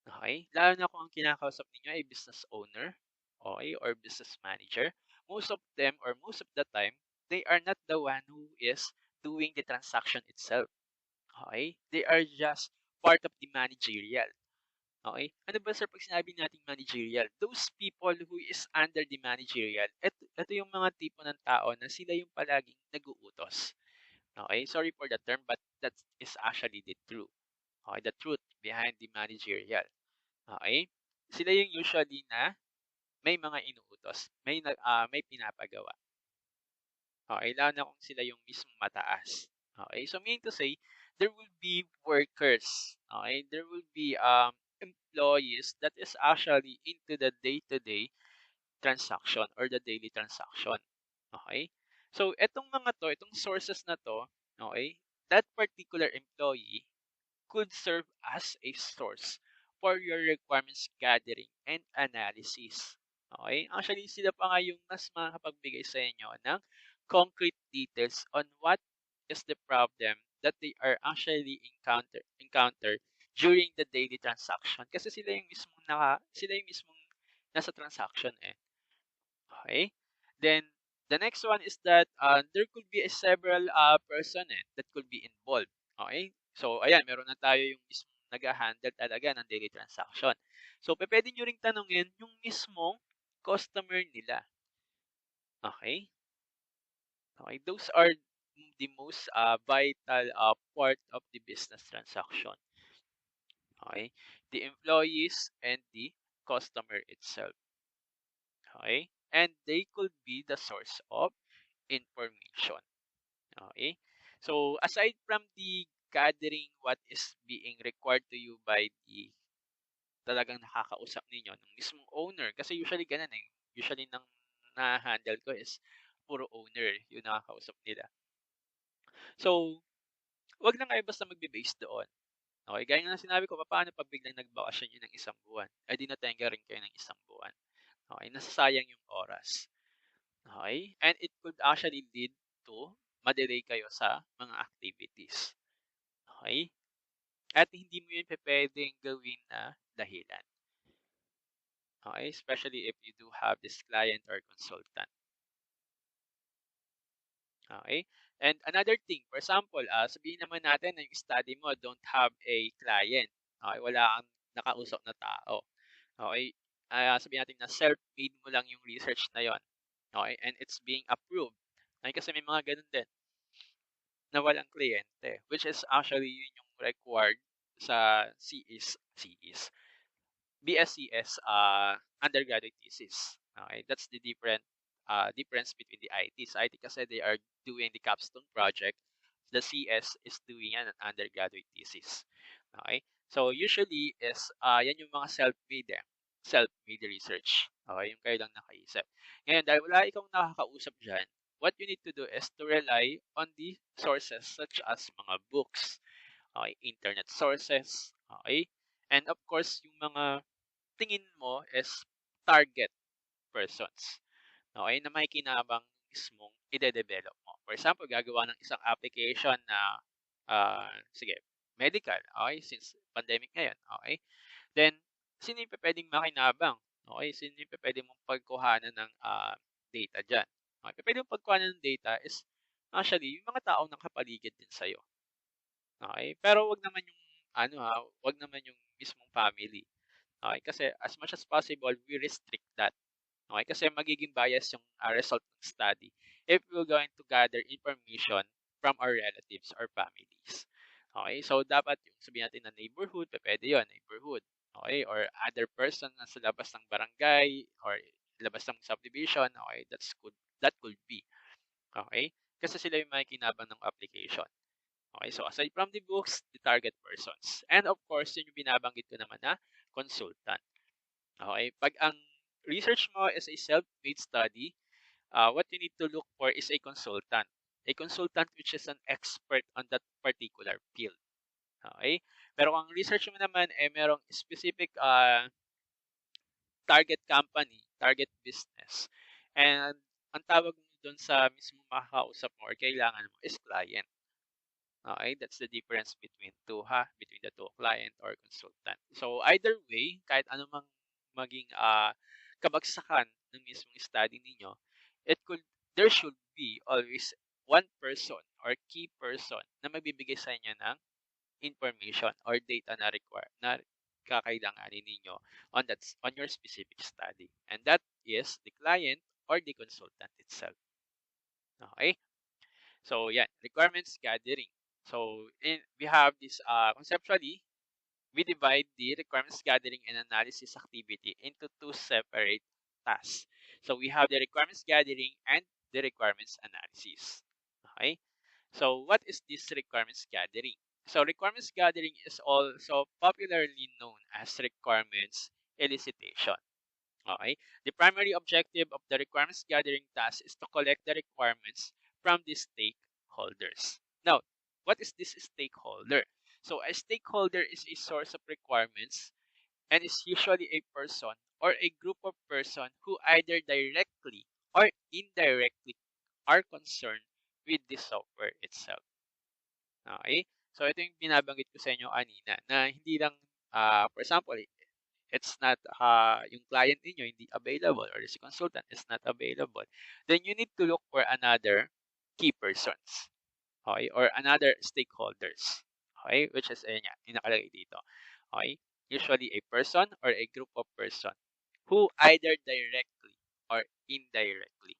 Okay? Lalo na kung ang kinakausap ninyo ay business owner, okay, or business manager. Most of them or most of the time, they are not the one who is doing the transaction itself. Okay? They are just part of the managerial. Okay? Ano ba sir pag sinabi nating managerial? Those people who is under the managerial, ito yung mga tipo ng tao na sila yung palaging nag-uutos. Okay? Sorry for the term, but that is actually the truth. Okay? The truth behind the managerial. Okay? Sila yung usually na may mga inuutos, may pinapagawa. Okay? Lalo na kung sila yung mismong mataas. Okay? So meaning to say, there will be workers. Okay? There will be employees that is actually into the day-to-day transaction or the daily transaction. Okay? So, itong sources na to, okay, that particular employee could serve as a source for your requirements gathering and analysis. Okay? Actually, sila pa nga yung mas makapagbigay sa inyo ng concrete details on what is the problem that they are actually encounter during the daily transaction. Kasi sila yung mismong nasa transaction eh. Okay? Then, the next one is that there could be a several person that could be involved. Okay? So, ayan, meron na tayo yung mismong nag-handle talaga ng daily transaction. So, pwede nyo ring tanungin yung mismong customer nila. Okay? Okay, those are the most vital part of the business transaction. Okay? The employees and the customer itself. Okay? And they could be the source of information. Okay? So, aside from the gathering what is being required to you by the talagang nakakausap ninyo, ng mismong owner, kasi usually ganun eh. Usually nang na-handle ko is puro owner yung nakakausap nila. So, wag lang kayo basta magbe-base doon. Okay, gaya nga ng sinabi ko, paano pag biglang nagbakasyon yun ng isang buwan? Eh di natenga rin kayo ng isang buwan. Okay, nasasayang yung oras. Okay, and it could actually lead to madelay kayo sa mga activities. Okay, at hindi mo yun pwedeng gawin na dahilan. Okay, especially if you do have this client or consultant. Okay, and another thing, for example, sabihin naman natin na yung study mo don't have a client. Okay, wala kang nakausap na tao. Okay? Sabihin natin na self-made mo lang yung research na yon. Okay? And it's being approved. Okay? Kasi may mga ganun din na walang kliyente. Which is actually yun yung required sa BSCS undergraduate thesis. Okay? That's the difference between the ITs. IT kasi they are doing the capstone project. The CS is doing an undergraduate thesis. Okay? So usually is yan yung mga self-made self-made research. Okay? Yung kayo lang nakaisip. Ngayon, dahil wala ikaw nakakausap dyan, what you need to do is to rely on the sources such as mga books, okay, internet sources, okay, and of course, yung mga tingin mo is target persons. Okay, na may kinabang mismong ide-develop mo. For example, gagawa ng isang application na, sige, medical, okay, since pandemic ngayon, okay. Then, sino yung pwedeng makinabang? Okay, sino yung pwedeng mong pagkuhanan ng data dyan? Okay, pwede mong pagkuhanan ng data is actually yung mga taong nakapaligid din sa'yo. Okay, pero wag naman yung, wag naman yung mismong family. Okay, kasi as much as possible, we restrict that. Okay, kasi magiging bias yung result ng study if we're going to gather information from our relatives or families. Okay, so dapat yung sabihin natin na neighborhood, pwede yun, neighborhood. Okay, or other person na sa labas ng barangay or labas ng subdivision, okay, that could be. Okay, kasi sila yung may kinabang ng application. Okay, so aside from the books, the target persons. And of course, yun yung binabanggit ko naman na consultant. Okay, pag ang research mo is a self-made study, what you need to look for is a consultant. A consultant which is an expert on that particular field. Okay? Pero kung ang research mo naman ay merong specific target company, target business, and ang tawag mo doon sa mismo makakausap mo or kailangan mo is client. Okay, that's the difference between between the two, client or consultant. So either way, kahit anumang maging kabagsakan ng mismong study ninyo, there should be always one person or key person na magbibigay sa inyo ng information or data na kakailanganin ninyo on your specific study. And that is the client or the consultant itself. Okay? So, yeah, requirements gathering. So, we have this conceptually, we divide the requirements gathering and analysis activity into two separate tasks. So, we have the requirements gathering and the requirements analysis. Okay? So, what is this requirements gathering? So, requirements gathering is also popularly known as requirements elicitation. Okay? The primary objective of the requirements gathering task is to collect the requirements from the stakeholders. Now, what is this stakeholder? So, a stakeholder is a source of requirements and is usually a person or a group of person who either directly or indirectly are concerned with the software itself. Okay? So, ito yung binabanggit ko sa inyo kanina na hindi lang, for example, it's not yung client ninyo hindi available or si consultant is not available, then you need to look for another key persons, okay, or another stakeholders, okay, which is ayan yan, yung nakalagay dito, okay, usually a person or a group of person who either directly or indirectly,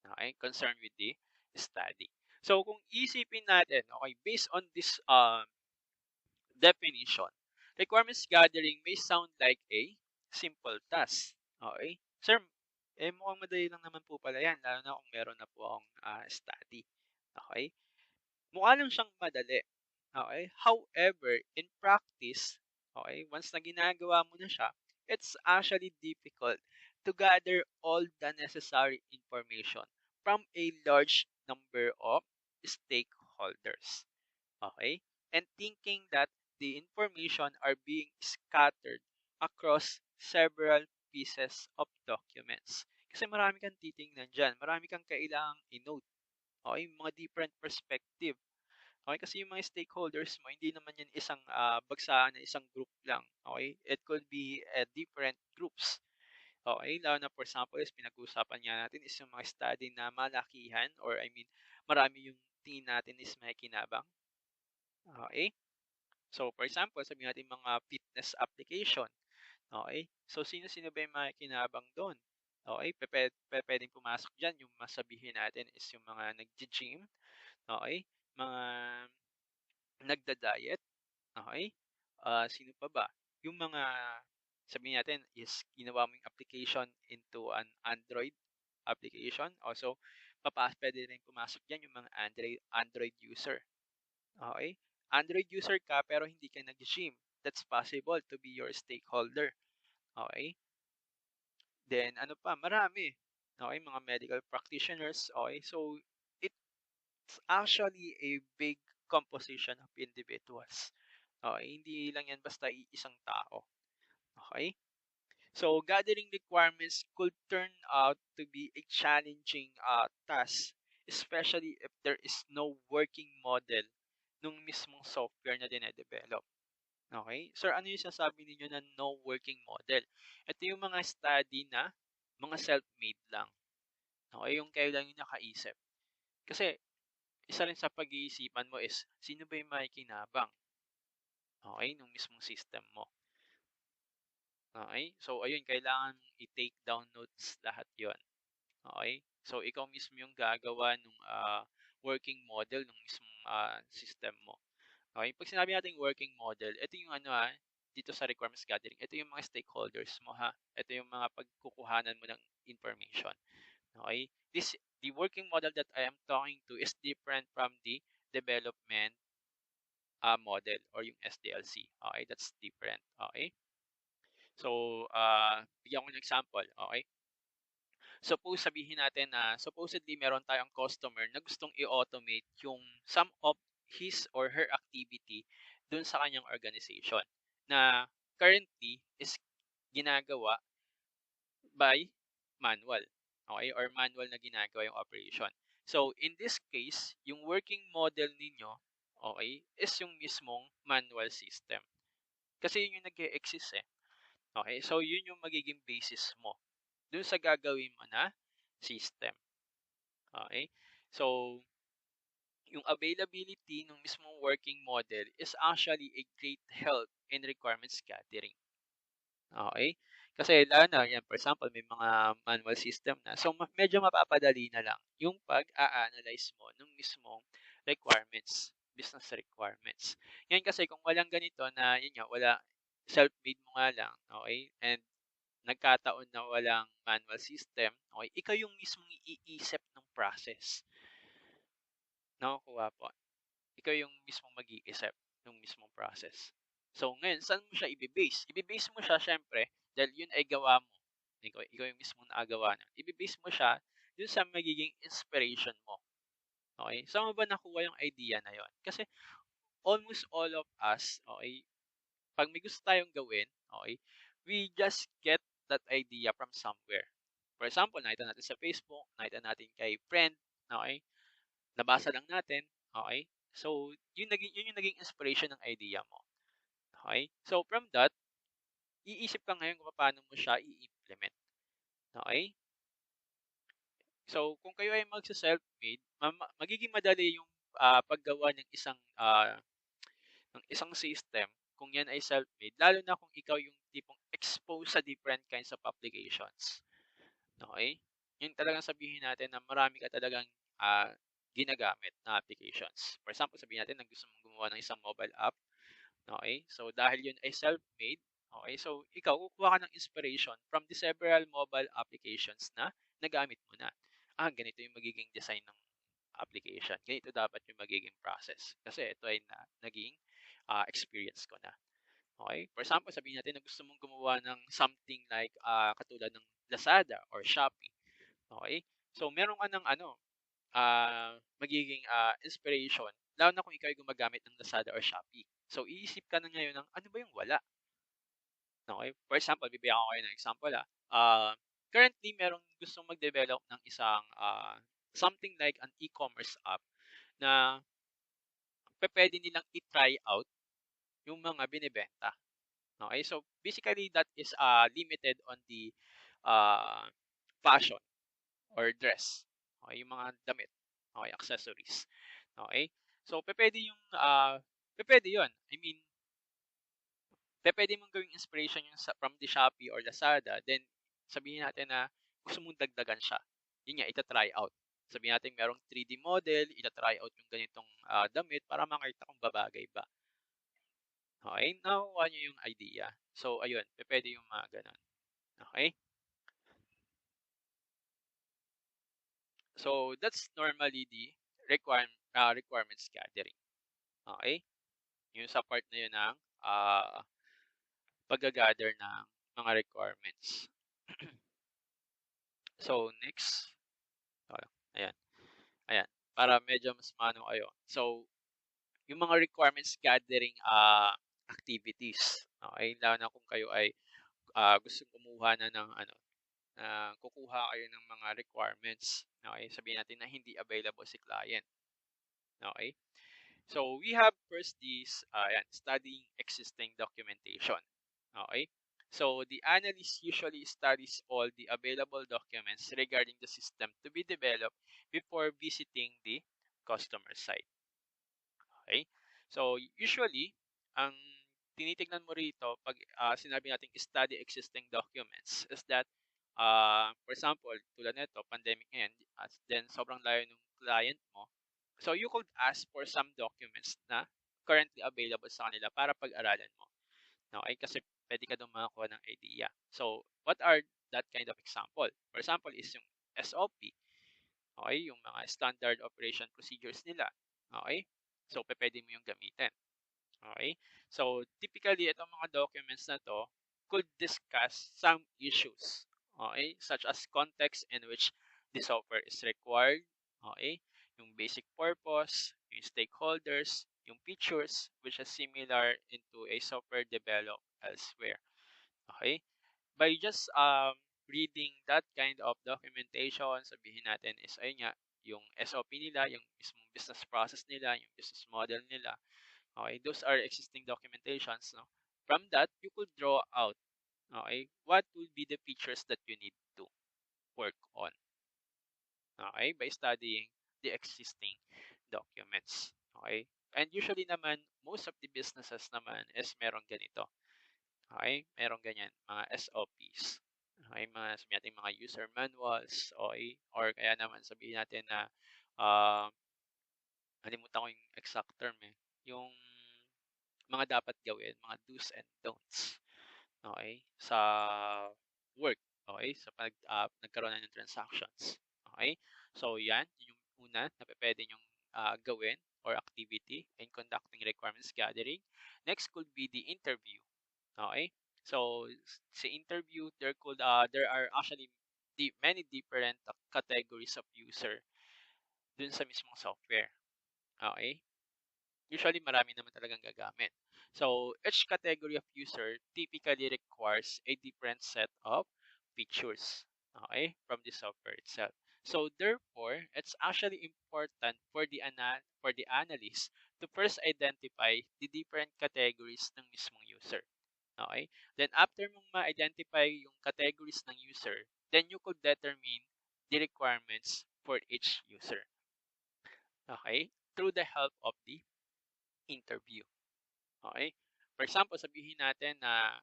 okay, concerned with the study. So kung isipin natin, okay, based on this definition, Requirements gathering may sound like a simple task. Okay? Sir, mukhang madali lang naman po pala yan, lalo na kung meron na po akong study. Okay? Mukha lang siyang madali. Okay? However, in practice, okay, once na ginagawa mo na siya, it's actually difficult to gather all the necessary information from a large number of stakeholders. Okay? And thinking that the information are being scattered across several pieces of documents. Kasi marami kang titingnan dyan. Marami kang kailangang i-note. Okay? Mga different perspective. Okay? Kasi yung mga stakeholders mo, hindi naman yan isang bagsakan na isang group lang. Okay? It could be different groups. Okay? Lalo na for example, is pinag-uusapan nga natin is yung mga study na malakihan or I mean, marami yung tingin natin is may kinabang. Okay? So, for example, sabihin natin mga fitness application. Okay? So, sino-sino ba yung makikinabang doon? Okay? Pwedeng pumasok dyan. Yung masabihin natin is yung mga nag-gym. Okay? Mga nagda-diet. Okay? Sino pa ba? Yung mga, sabihin natin, is ginawa mo yung application into an Android application. Also, pwede rin pumasok dyan yung mga Android user. Okay? Android user ka pero hindi ka nag-gym. That's possible to be your stakeholder. Okay? Then, ano pa? Marami. Okay? Mga medical practitioners. Okay? So, it's actually a big composition of individuals. Okay? Hindi lang yan basta isang tao. Okay? So, gathering requirements could turn out to be a challenging task, especially if there is no working model nung mismong software na dinedevelop. Okay? Sir, ano yung sasabi ninyo na no working model? Ito yung mga study na mga self-made lang. Okay? Yung kayo lang yung nakaisip. Kasi, isa rin sa pag-iisipan mo is, sino ba yung makikinabang? Okay? Nung mismong system mo. Okay? So, ayun, kailangan i-take down notes lahat yon. Okay? So, ikaw mismo yung gagawa ng working model ng mismong system mo. Okay? Pag sinabi natin working model, ito yung dito sa requirements gathering, ito yung mga stakeholders mo ha. Ito yung mga pagkukuhanan mo ng information. Okay? The working model that I am talking to is different from the development model or yung SDLC. Okay? That's different. Okay? So, bigyan ko ng example. Okay? Suppose sabihin natin na supposedly meron tayong customer na gustong i-automate yung some of his or her activity dun sa kanyang organization na currently is ginagawa by manual. Okay? Or manual na ginagawa yung operation. So, in this case, yung working model ninyo, okay, is yung mismong manual system. Kasi yun yung nag-e-exist eh. Okay? So, yun yung magiging basis mo dun sa gagawin mo na system. Okay? So, yung availability ng mismong working model is actually a great help in requirements gathering. Okay? Kasi lalo na, yan, for example, may mga manual system na. So, medyo mapapadali na lang yung pag-a-analyze mo ng mismong requirements, business requirements. Yan kasi kung walang ganito na, yun nga, wala, self-made mo nga lang, okay? And nagkataon na walang manual system, okay, ikaw yung mismong iisip ng process. Nakukuha po. Ikaw yung mismong mag-iisip ng mismong process. So, ngayon, saan mo siya i-base? I-base mo siya, syempre, dahil yun ay gawa mo. Ikaw yung mismong nakagawa na. I-base mo siya dun sa magiging inspiration mo. Okay? Saan mo ba nakuha yung idea na yon? Kasi almost all of us, okay, pag may gusto tayong gawin, okay, we just get that idea from somewhere. For example, nakita natin sa Facebook, nakita natin kay friend, okay, nabasa lang natin, okay. So, yun yung naging inspiration ng idea mo. Okay? So, from that, iisip ka ngayon kung paano mo siya i-implement. Okay? So, kung kayo ay magsa-self-made, magiging madali yung paggawa ng isang system kung yan ay self-made, lalo na kung ikaw yung tipong exposed sa different kinds of applications. Okay? Yun talagang sabihin natin na marami ka talagang ginagamit na applications. For example, sabihin natin na gusto mong gumawa ng isang mobile app. Okay? So, dahil yun ay self-made, okay? So, ikaw, kukuha ka ng inspiration from the several mobile applications na nagamit mo na. Ganito yung magiging design ng application. Ganito dapat yung magiging process. Kasi ito ay naging experience ko na. Okay? For example, sabihin natin na gusto mong gumawa ng something like katulad ng Lazada or Shopee. Okay? So, meron ka ng magiging inspiration, lalo na kung ikaw ay gumagamit ng Lazada or Shopee. So, iisip ka na ngayon ng ano ba yung wala? Okay? For example, bibigyan ko kayo ng example. Currently, merong gustong mag-develop ng isang something like an e-commerce app na pwede nilang i-try out yung mga binibenta. Okay? So, basically, that is limited on the uh, fashion or dress. Okay? Yung mga damit. Okay? Accessories. Okay? So, pwede yun. I mean, pwede mong gawing inspiration yung from the Shopee or Lazada. Then, sabihin natin na gusto mong dagdagan siya. Yun nga, ita-try out. Sabihin natin merong 3D model, ita-try out yung ganitong damit para makita kung babagay ba. Okay? Nakukuha nyo yung idea. So, ayun, pwede yung mga ganun. Okay? So, that's normally the requirements gathering. Okay? Yung sa part na yun ng pag-gather ng mga requirements. So, next. Oh, ayan. Ayan. Para medyo mas mano kayo. So, yung mga requirements gathering activities. Okay? Lalo na kung kayo ay gusto kumuha na ng kukuha kayo ng mga requirements. Okay? Sabihin natin na hindi available si client. Okay? So, we have first this studying existing documentation. Okay? So, the analyst usually studies all the available documents regarding the system to be developed before visiting the customer site. Okay? So, usually, ang tinitignan mo rito pag sinabi nating study existing documents is that, for example, tulad nito, pandemic ngayon, then sobrang layo ng client mo. So, you could ask for some documents na currently available sa kanila para pag-aralan mo. Okay? Kasi pwede ka doon makakuha ng idea. So, what are that kind of example? For example, is yung SOP. Okay? Yung mga standard operation procedures nila. Okay? So, pwede mo yung gamitin. Okay? So, typically, itong mga documents na to could discuss some issues. Okay? Such as context in which the software is required. Okay? Yung basic purpose, yung stakeholders, yung features which is similar into a software developed elsewhere. Okay? By just reading that kind of documentation, sabihin natin is ayun nga, yung SOP nila, yung mismong business process nila, yung business model nila. Okay, those are existing documentations. No? From that, you could draw out, okay, what will be the features that you need to work on. Okay, by studying the existing documents. Okay, and usually naman, most of the businesses naman is meron ganito. Okay, meron ganyan, mga SOPs. Okay, mga sabihin natin mga user manuals, okay, or kaya naman sabihin natin na uh, nalimutan ko yung exact term yung mga dapat gawin, mga do's and don'ts. Okay? Sa work. Okay? Sa nagkaroon na ng transactions. Okay? So, yun yung una na pwede nyong gawin or activity in conducting requirements gathering. Next could be the interview. Okay? So, sa interview, there are actually many different categories of user dun sa mismong software. Okay? Usually, marami naman talagang gagamit. So, each category of user typically requires a different set of features, okay, from the software itself. So, therefore, it's actually important for the analyst to first identify the different categories ng mismong user. Okay? Then, after mong ma-identify yung categories ng user, then you could determine the requirements for each user. Okay? Through the help of the interview. Okay? For example, sabihin natin na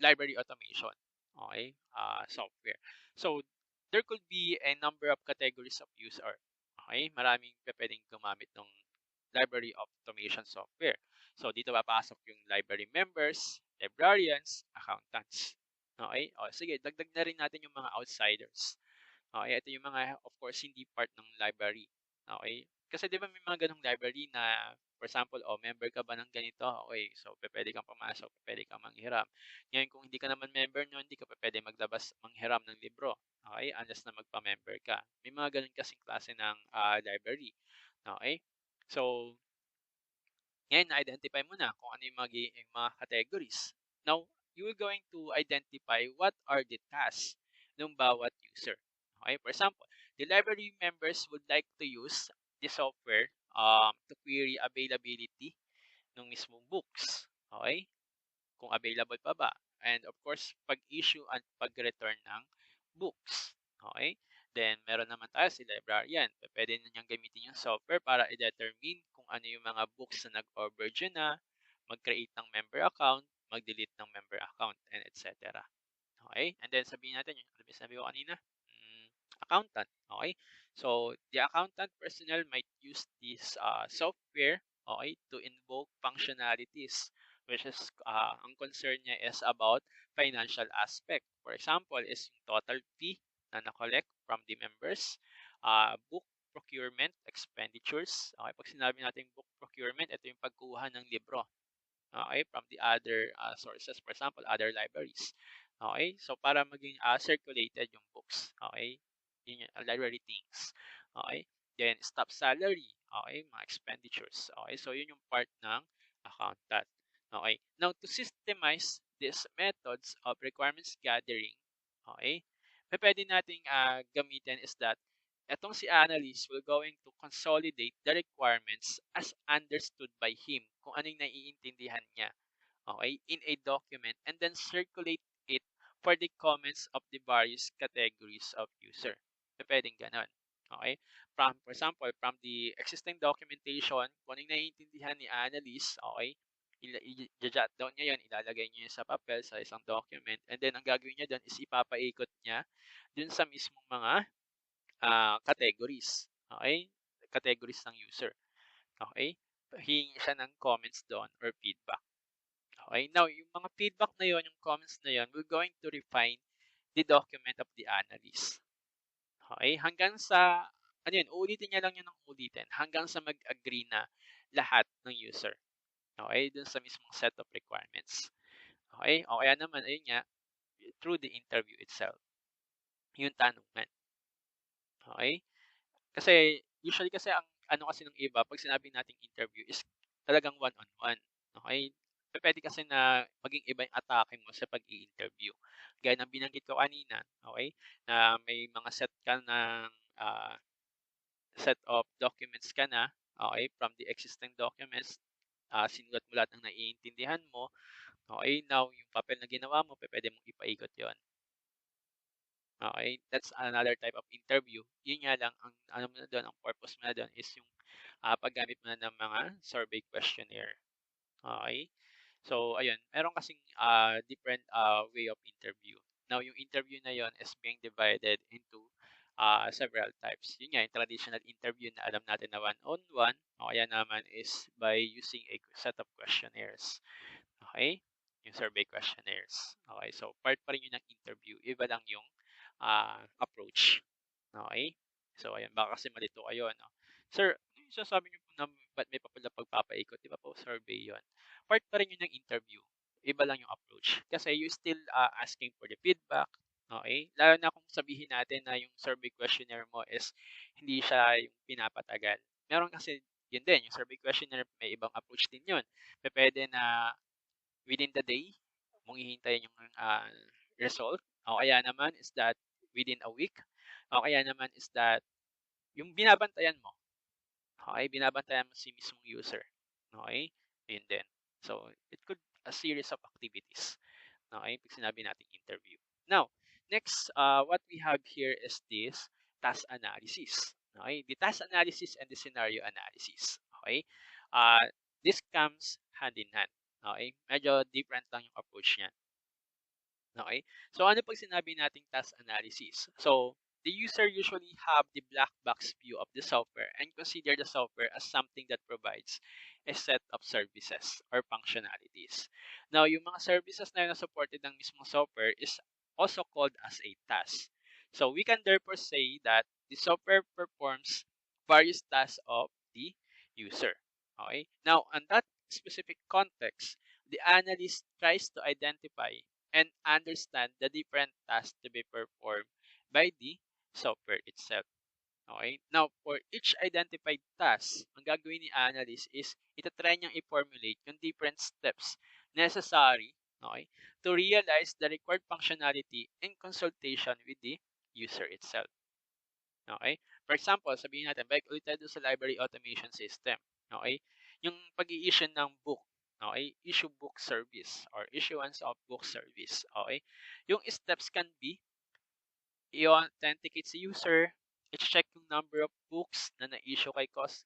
library automation. Okay? Software. So, there could be a number of categories of user. Okay? Maraming pwedeng gumamit ng library automation software. So dito papasok yung library members, librarians, accountants. Okay? O, sige, dagdag na rin natin yung mga outsiders. Okay, ito yung mga, of course, hindi part ng library. Okay? Kasi di ba may mga ganong library na, for example, member ka ba ng ganito? Okay, so pwede kang pumasok, pwede kang manghiram. Ngayon, kung hindi ka naman member nyo, hindi ka pwede maglabas manghiram ng libro. Okay? Unless na magpa-member ka. May mga ganon kasing klase ng library. Okay? So, ngayon, na-identify mo na kung ano yung mga categories. Now, you are going to identify what are the tasks ng bawat user. Okay, for example, the library members would like to use the software to query availability ng mismong books. Okay, kung available pa ba. And of course, pag-issue at pag-return ng books. Okay? Then, meron naman tayo si librarian. Pwede na niyang gamitin yung software para i-determine kung ano yung mga books na nag-overdue na, mag-create ng member account, mag-delete ng member account, and etc. Okay? And then sabihin natin, yung sabi ko kanina, accountant. Okay? So, the accountant personnel might use this software, okay, to invoke functionalities, which is, ang concern niya is about financial aspect. For example, is yung total fee na na-collect from the members, book procurement expenditures. Okay, pag sinabi natin book procurement, ito yung pagkuha ng libro. Okay, from the other sources, for example, other libraries. Okay, so para maging circulated yung books. Okay, yun yung library things. Okay, then staff salary. Okay, mga expenditures. Okay, so yun yung part ng accountant. Okay, now to systemize these methods of requirements gathering, okay, pwede nating gamitin is that etong si analyst will going to consolidate the requirements as understood by him, kung ano yung naiintindihan niya, okay, in a document, and then circulate it for the comments of the various categories of user. Pwedeng ganon. Okay? For example, from the existing documentation, kung ano yung naiintindihan ni analyst, okay, i-jot down niya yun, ilalagay niya yun sa papel, sa isang document, and then ang gagawin niya doon is ipapaikot niya dun sa mismong mga categories. Okay? Categories ng user. Okay? Hihingi siya ng comments doon or feedback. Okay? Now, yung mga feedback na yon, yung comments na yon, we're going to refine the document of the analyst. Okay? Hanggang sa, ano yun, ulitin niya lang yun ng ulitin hanggang sa mag-agree na lahat ng user. Okay? Dun sa mismong set of requirements. Okay? O kaya naman, ayun nga, through the interview itself. Yung tanungan. Okay? Kasi usually kasi ang ano kasi ng iba 'pag sinabi nating interview is talagang one-on-one, okey? Pupuwede kasi na maging iba yung atake mo sa pag-i-interview. Gaya ng binanggit ko kanina, okey, na may mga ah, set of documents ka na, okey, from the existing documents, sinulat mo lahat ng naiintindihan mo, okey. Now yung papel na ginawa mo pupuwede mong ipaikot 'yon. Okay, that's another type of interview. Yun nga lang, ang ano mo na doon, ang purpose mo na doon is yung paggamit mo na ng mga survey questionnaire. Okay? So, ayun, meron kasing different way of interview. Now, yung interview na yon is being divided into several types. Yun nga, yung traditional interview na alam natin na one-on-one, o kaya naman is by using a set of questionnaires. Okay? Yung survey questionnaires. Okay, so part pa rin yun ng interview. Iba lang yung approach. Okay? So, ayan, baka kasi malito kayo, no? Sir, ano yung sasabi niyo po na ba't may papel pagpapaikot? Di ba po, survey yon? Part pa rin yun ng interview. Iba lang yung approach. Kasi you still asking for the feedback. Okay? Lalo na kung sabihin natin na yung survey questionnaire mo is hindi siya yung pinapatagal. Meron kasi yun din, yung survey questionnaire, may ibang approach din yun. Pwede na within the day, mong hihintayin yung result. O kaya naman is that within a week. O kaya naman is that yung binabantayan mo. Okay, binabantayan mo si mismong user. Okay, yun din. So, it could a series of activities. Okay, pag sinabi natin interview. Now, next, what we have here is this task analysis. Okay, the task analysis and the scenario analysis. Okay, this comes hand in hand. Okay, medyo different lang yung approach niyan. Okay, so ano pag sinabi nating task analysis? So, the user usually have the black box view of the software and consider the software as something that provides a set of services or functionalities. Now, yung mga services na yun na supported ng mismong software is also called as a task. So, we can therefore say that the software performs various tasks of the user. Okay? Now, on that specific context, the analyst tries to identify and understand the different tasks to be performed by the software itself. Okay? Now, for each identified task, ang gagawin ni analyst is itatry niyang i-formulate yung different steps necessary, okay, to realize the required functionality in consultation with the user itself. Okay? For example, sabihin natin, balik ulit tayo sa library automation system. Okay? Yung pag-i-issue ng book. Okay? Issue book service or issuance of book service. Okay? Yung steps can be i-authenticate si user, i-check yung number of books na na-issue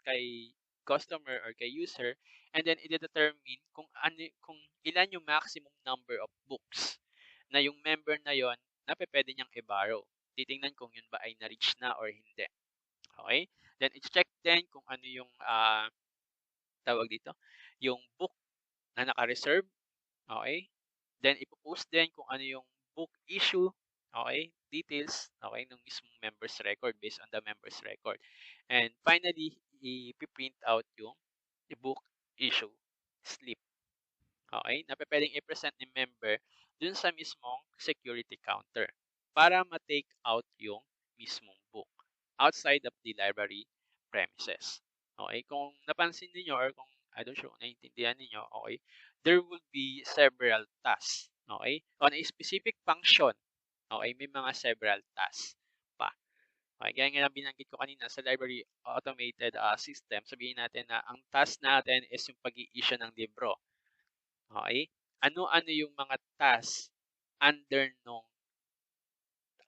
kay customer or kay user, and then i-determine kung ilan yung maximum number of books na yung member na yon na pwede niyang i-borrow. Titingnan kung yun ba ay na-reach na or hindi. Okay? Then i-check din kung ano yung tawag dito, yung book na naka-reserve. Okay? Then ipo-post din kung ano yung book issue, okay, details, okay, ng mismong members record based on the members record. And finally, i-print out yung book issue slip. Okay? Na pwedeng i-present ni member dun sa mismong security counter para ma-take out yung mismong book outside of the library premises. Okay? Kung napansin niyo or kung I don't sure kung naiintindihan niyo, okay, there will be several tasks. Okay? On a specific function, okay, may mga several tasks pa. Okay, gaya nga binanggit ko kanina sa library automated system, sabihin natin na ang task natin is yung pag-i-issue ng libro. Okay? Ano-ano yung mga tasks under nung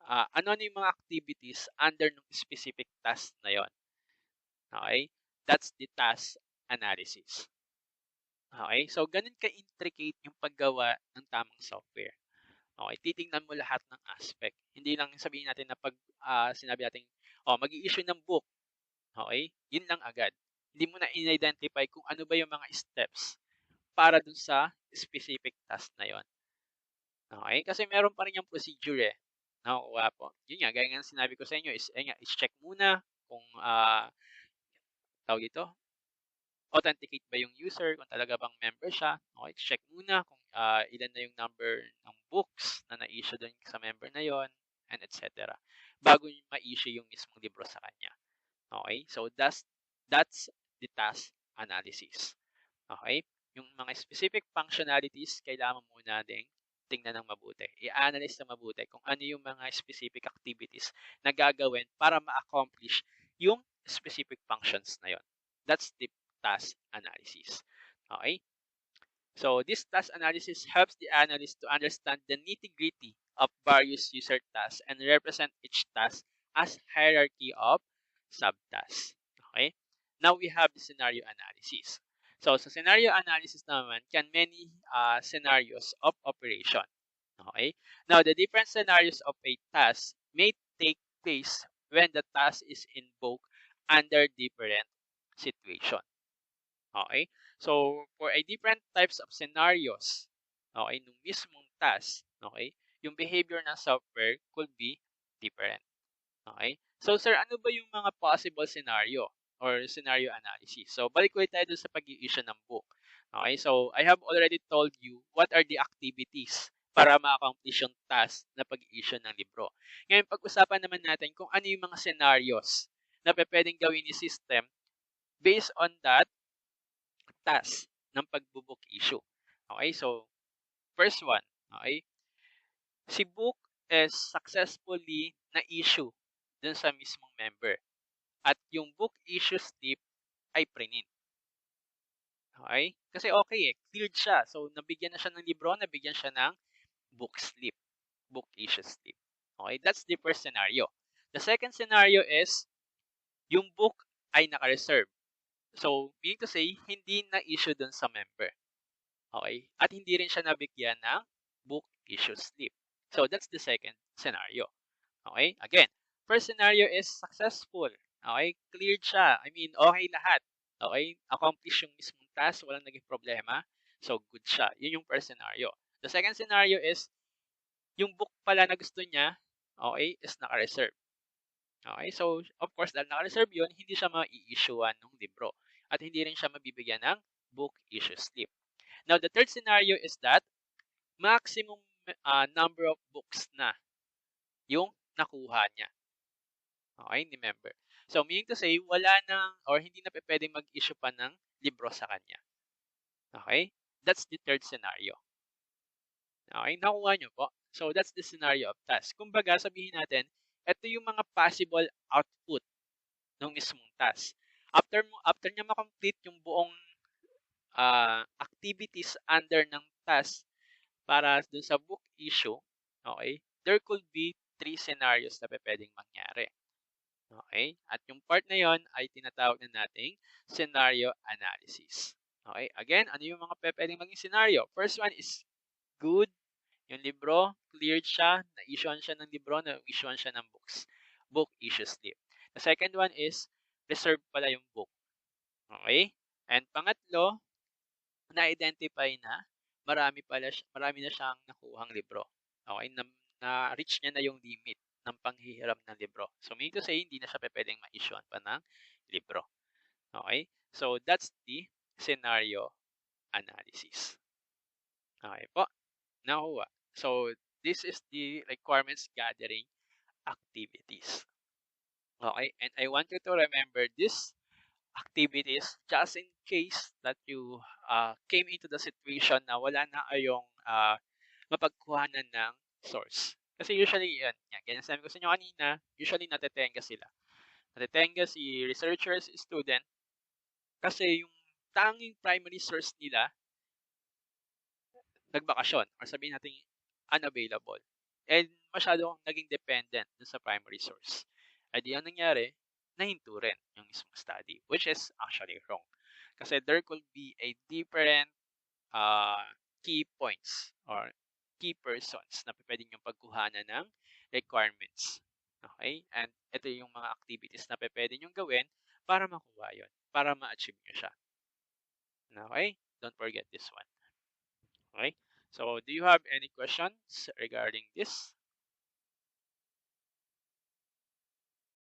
ano-ano yung mga activities under nung specific task na yon. Okay? That's the task analysis. Okay? So, ganun ka-intricate yung paggawa ng tamang software. Okay? Titingnan mo lahat ng aspect. Hindi lang sabihin natin na pag sinabi natin, mag-i-issue ng book. Okay? Yun lang agad. Hindi mo na in-identify kung ano ba yung mga steps para dun sa specific task na yon. Okay? Kasi meron pa rin yung procedure eh. Nakukuha po. Yun nga, gaya nga sinabi ko sa inyo is, is-check muna kung tawag dito, authenticate ba yung user, kung talaga bang member siya. Okay, check muna kung ilan na yung number ng books na na-issue doon sa member na yon, and etc. Bago ma-issue yung mismong libro sa kanya. Okay, so that's the task analysis. Okay, yung mga specific functionalities, kailangan muna ding tingnan ng mabuti. I-analyze na mabuti kung ano yung mga specific activities na gagawin para ma-accomplish yung specific functions na yon. That's the task analysis. Okay? So, this task analysis helps the analyst to understand the nitty-gritty of various user tasks and represent each task as hierarchy of subtasks. Okay? Now, we have the scenario analysis. So, sa scenario analysis naman, can many scenarios of operation. Okay? Now, the different scenarios of a task may take place when the task is invoked under different situation. Okay? So, for a different types of scenarios, okay, nung mismong task, okay, yung behavior ng software could be different. Okay? So, sir, ano ba yung mga possible scenario or scenario analysis? So, balik ulit tayo dun sa pag-i-issue ng book. Okay? So, I have already told you what are the activities para ma-accomplish yung task na pag-i-issue ng libro. Ngayon, pag-usapan naman natin kung ano yung mga scenarios na pwedeng gawin ni system based on that task ng pagbubook issue. Okay? So, first one, okay? Si book is successfully na-issue dun sa mismong member. At yung book issue slip ay prinint. Okay? Kasi okay eh, cleared siya. So, nabigyan na siya ng libro, nabigyan siya ng book slip, book issue slip. Okay? That's the first scenario. The second scenario is, yung book ay naka-reserve. So, meaning to say, hindi na-issue dun sa member. Okay? At hindi rin siya nabigyan ng book issue slip. So, that's the second scenario. Okay? Again, First scenario is successful. Okay? Cleared siya. I mean, okay lahat. Okay? Accomplish yung mismong task, walang naging problema. So, good siya. Yun yung first scenario. The second scenario is, yung book pala na gusto niya, okay, is naka-reserve. Okay? So, of course, dahil naka-reserve yun, hindi siya ma-i-issuean ng libro. At hindi rin siya mabibigyan ng book issue slip. Now, the third scenario is that maximum number of books na yung nakuha niya. Okay, remember. So, meaning to say, wala nang or hindi na pwedeng mag-issue pa ng libro sa kanya. Okay? That's the third scenario. Okay, nakuha nyo po. So, that's the scenario of task. Kumbaga, sabihin natin, ito yung mga possible output ng mismong task. After niya makomplete yung buong activities under ng task para dun sa book issue, okay, there could be 3 scenarios na pwedeng mangyari. Okay? At yung part na yon ay tinatawag na nating scenario analysis. Okay? Again, ano yung mga pwedeng maging scenario? First one is good. Yung libro, cleared siya, na-issuean siya ng libro, na-issuean siya ng books. Book issue slip. The second one is reserved pala yung book. Okay? And pangatlo, na-identify na marami na siyang nakuhang libro. Okay? Na-reach niya na yung limit ng panghihiram ng libro. So, meaning to say, hindi na siya pwedeng ma-issuean pa ng libro. Okay? So, that's the scenario analysis. Okay po. Nakuha. So, this is the requirements gathering activities. Okay? And I want you to remember this activities just in case that you came into the situation na wala na kayong mapagkuhanan ng source. Kasi usually, yan ganyan sabi ko sa inyo kanina, usually natetenga sila. Natetenga si researchers, student, kasi yung tanging primary source nila, nagbakasyon, or sabihin natin unavailable. And masyadong naging dependent dun sa primary source. Ay di ang nangyari, nahinto rin yung mismong study, which is actually wrong. Kasi there could be a different key points or key persons na pwede niyong pagkuhanan ng requirements. Okay? And ito yung mga activities na pwede niyong gawin para makuha yun, para ma-achieve nyo siya. Okay? Don't forget this one. Okay? So, do you have any questions regarding this?